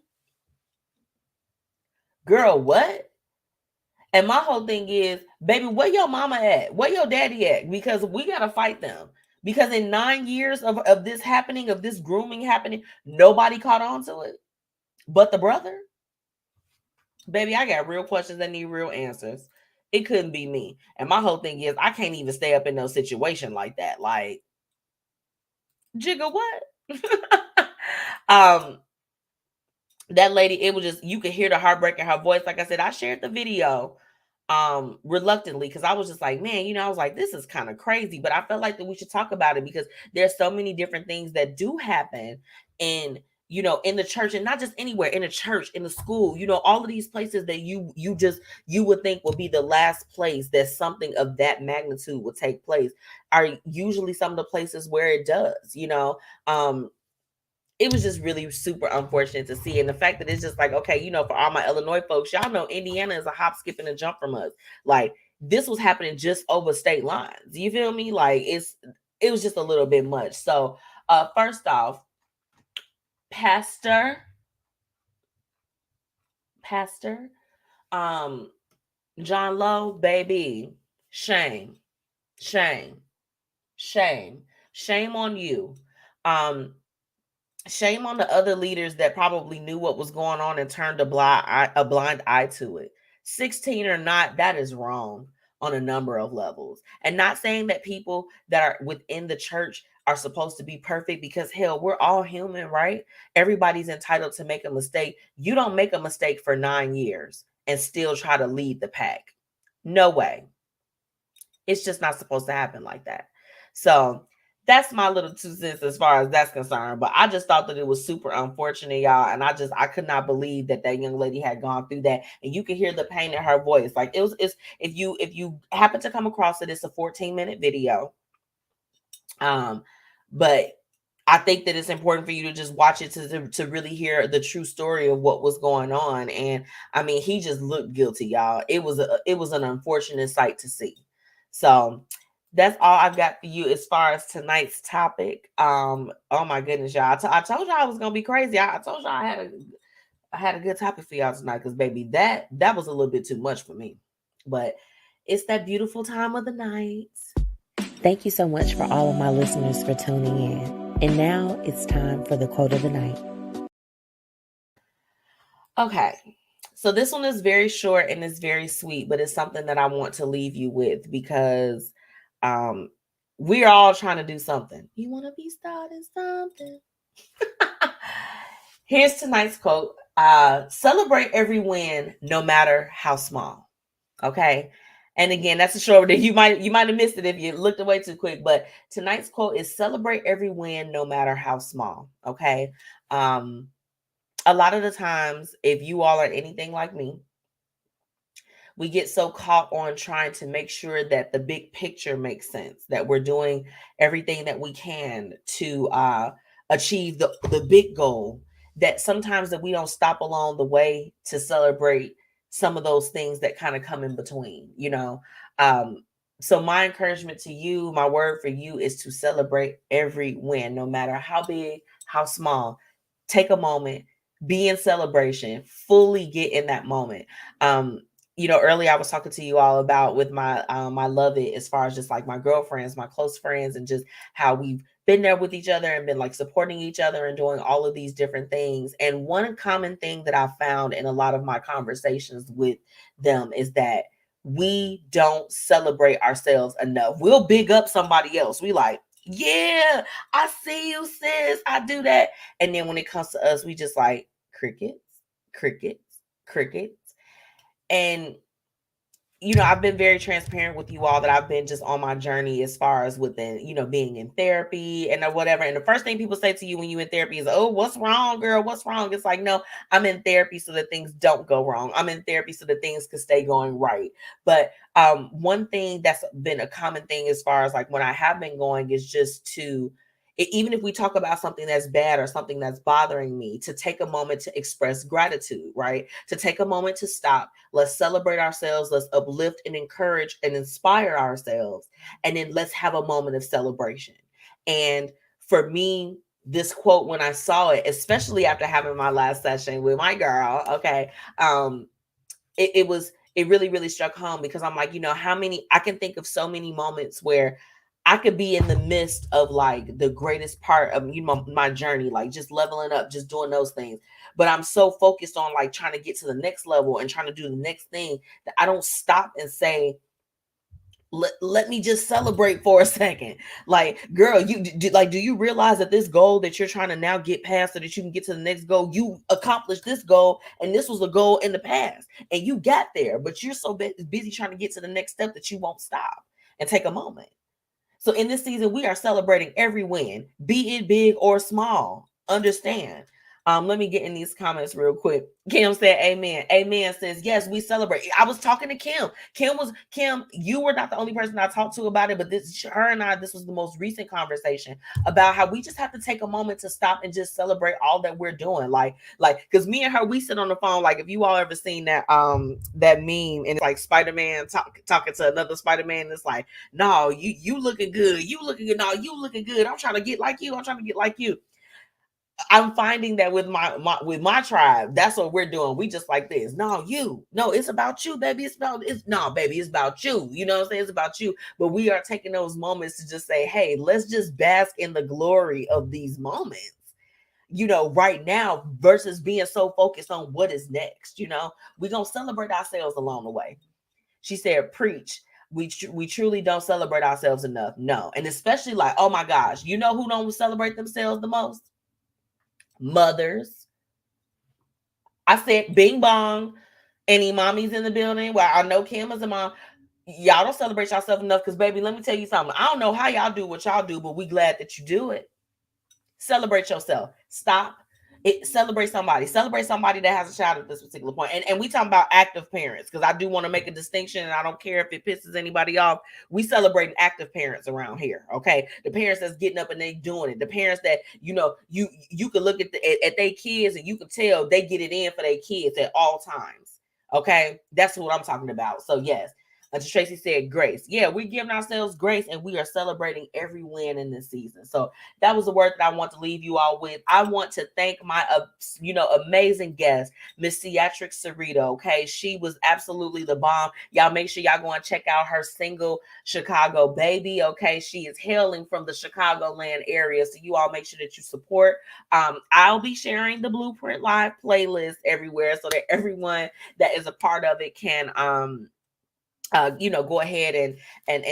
Girl, what? And my whole thing is, baby, where your mama at? Where your daddy at? Because we got to fight them. Because in 9 years of this happening, of this grooming happening, nobody caught on to it but the brother. Baby, I got real questions that need real answers. It couldn't be me. And my whole thing is, I can't even stay up in no situation like that. Like, jigga what? That lady, it was just, you could hear the heartbreak in her voice. Like I said, I shared the video reluctantly, because I was just like, man, I was like, this is kind of crazy, but I felt like that we should talk about it, because there's so many different things that do happen in you know, in the church, and not just anywhere, in a church, in a school, you know, all of these places that you would think would be the last place that something of that magnitude would take place are usually some of the places where it does, you know. It was just really super unfortunate to see. And the fact that it's just like, okay, you know, for all my Illinois folks, y'all know Indiana is a hop, skip, and a jump from us. Like, this was happening just over state lines. You feel me? Like, it was just a little bit much. So first off, Pastor, John Lowe, baby, shame on you. Shame on the other leaders that probably knew what was going on and turned a blind eye to it. 16 or not, that is wrong on a number of levels. And not saying that people that are within the church are supposed to be perfect, because hell, we're all human, right? Everybody's entitled to make a mistake. You don't make a mistake for 9 years and still try to lead the pack. No way. It's just not supposed to happen like that. So that's my little 2 cents as far as that's concerned. But I just thought that it was super unfortunate, y'all. And I could not believe that young lady had gone through that. And you can hear the pain in her voice. Like, it's if you happen to come across it, it's a 14-minute video. But I think that it's important for you to just watch it to really hear the true story of what was going on. And I mean, he just looked guilty, y'all. It was an unfortunate sight to see. So that's all I've got for you as far as tonight's topic. Oh my goodness, y'all. I told y'all I was gonna be crazy. I told y'all I had a good topic for y'all tonight, because baby, that was a little bit too much for me. But it's that beautiful time of the night. Thank you so much for all of my listeners for tuning in. And now it's time for the quote of the night. Okay. So this one is very short and it's very sweet, but it's something that I want to leave you with, because we're all trying to do something. You want to be starting something. Here's tonight's quote. Celebrate every win, no matter how small. Okay. And again, that's a short that you might have missed it if you looked away too quick. But tonight's quote is celebrate every win, no matter how small. Okay. A lot of the times, if you all are anything like me, we get so caught on trying to make sure that the big picture makes sense, that we're doing everything that we can to achieve the big goal, that sometimes that we don't stop along the way to celebrate some of those things that kind of come in between, you know. So my encouragement to you, my word for you, is to celebrate every win, no matter how big, how small. Take a moment, be in celebration, fully get in that moment. You know, earlier I was talking to you all about with my my love it, as far as just like my girlfriends, my close friends, and just how we've been there with each other and been like supporting each other and doing all of these different things. And one common thing that I found in a lot of my conversations with them is that we don't celebrate ourselves enough. We'll big up somebody else. We like, yeah, I see you, sis. I do that. And then when it comes to us, we just like crickets. And, you know, I've been very transparent with you all that I've been just on my journey as far as within, you know, being in therapy and whatever. And the first thing people say to you when you're in therapy is, oh, what's wrong, girl? What's wrong? It's like, no, I'm in therapy so that things don't go wrong. I'm in therapy so that things can stay going right. But one thing that's been a common thing as far as like when I have been going is just to, even if we talk about something that's bad or something that's bothering me, to take a moment to express gratitude, right? To take a moment to stop. Let's celebrate ourselves. Let's uplift and encourage and inspire ourselves. And then let's have a moment of celebration. And for me, this quote, when I saw it, especially after having my last session with my girl, okay, it really, really struck home, because I'm like, you know, I can think of so many moments where I could be in the midst of like the greatest part of, you know, my journey, like just leveling up, just doing those things. But I'm so focused on like trying to get to the next level and trying to do the next thing that I don't stop and say, let me just celebrate for a second. Like, girl, do you realize that this goal that you're trying to now get past so that you can get to the next goal, you accomplished this goal, and this was a goal in the past, and you got there, but you're so busy trying to get to the next step that you won't stop and take a moment. So in this season, we are celebrating every win, be it big or small. Understand, Let me get in these comments real quick. Kim said, amen. Amen says, yes, we celebrate. I was talking to Kim. Kim, you were not the only person I talked to about it, but her and I, this was the most recent conversation about how we just have to take a moment to stop and just celebrate all that we're doing. Like, because me and her, we sit on the phone. Like, if you all ever seen that meme, and it's like Spider-Man talking to another Spider-Man, it's like, no, you looking good. You looking good. No, you looking good. I'm trying to get like you. I'm trying to get like you. I'm finding that with my tribe, that's what we're doing. We just like this. No, it's about you, baby. It's about you. You know what I'm saying? It's about you. But we are taking those moments to just say, hey, let's just bask in the glory of these moments, right now, versus being so focused on what is next. We're going to celebrate ourselves along the way. She said, preach. We truly don't celebrate ourselves enough. No. And especially like, oh my gosh, who don't celebrate themselves the most? Mothers. I said bing bong. Any mommies in the building? Well, I know Kim is a mom. Y'all don't celebrate yourself enough because, baby, let me tell you something. I don't know how y'all do what y'all do, but we glad that you do it. Celebrate yourself. Stop. Celebrate somebody. Celebrate somebody that has a child at this particular point. And we talking about active parents, because I do want to make a distinction, and I don't care if it pisses anybody off. We celebrating active parents around here, okay? The parents that's getting up and they doing it. The parents that, you can look at their kids and you can tell they get it in for their kids at all times, okay? That's what I'm talking about. So yes. Tracy said grace. Yeah, we're giving ourselves grace, and we are celebrating every win in this season. So that was the word that I want to leave you all with. I want to thank my, amazing guest, Miss Ceatrix Cerita. Okay, she was absolutely the bomb. Y'all make sure y'all go and check out her single, Chicago Baby. Okay, she is hailing from the Chicagoland area, so you all make sure that you support. I'll be sharing the Blueprint Live playlist everywhere so that everyone that is a part of it can go ahead and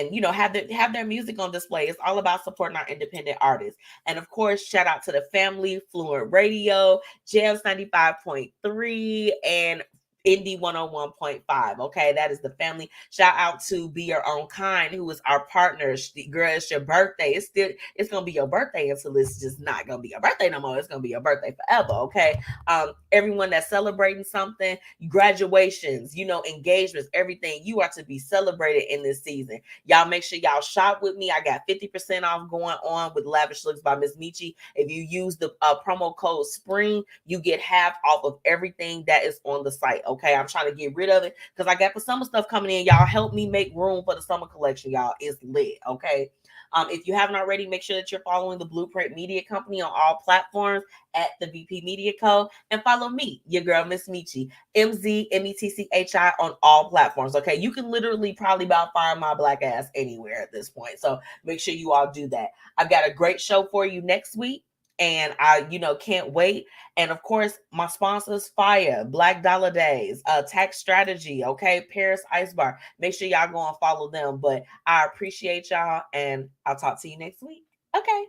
have their music on display. It's all about supporting our independent artists. And of course, shout out to the family, FluentRadio, Jamz 95.3, and Indie 101.5. Okay, that is the family. Shout out to Be Your Own Kind, who is our partner. Girl, it's your birthday. It's gonna be your birthday until it's just not gonna be your birthday no more. It's gonna be your birthday forever. Okay. Everyone that's celebrating something, graduations, engagements, everything, you are to be celebrated in this season. Y'all make sure y'all shop with me. I got 50% off going on with Lavish Looks by MzMetchi. If you use the promo code SPRING, you get half off of everything that is on the site. Okay, I'm trying to get rid of it because I got the summer stuff coming in. Y'all help me make room for the summer collection. Y'all, it's lit. Okay. If you haven't already, make sure that you're following the Blueprint Media Company on all platforms at the VP Media Co. And follow me, your girl, MzMetchi, MzMetchi on all platforms. Okay. You can literally probably about find my black ass anywhere at this point. So make sure you all do that. I've got a great show for you next week, and I, can't wait. And of course, my sponsors, Fiya, Black Dollar Days, Tax Strategy, okay, Paris Ice Bar. Make sure y'all go and follow them. But I appreciate y'all, and I'll talk to you next week. Okay.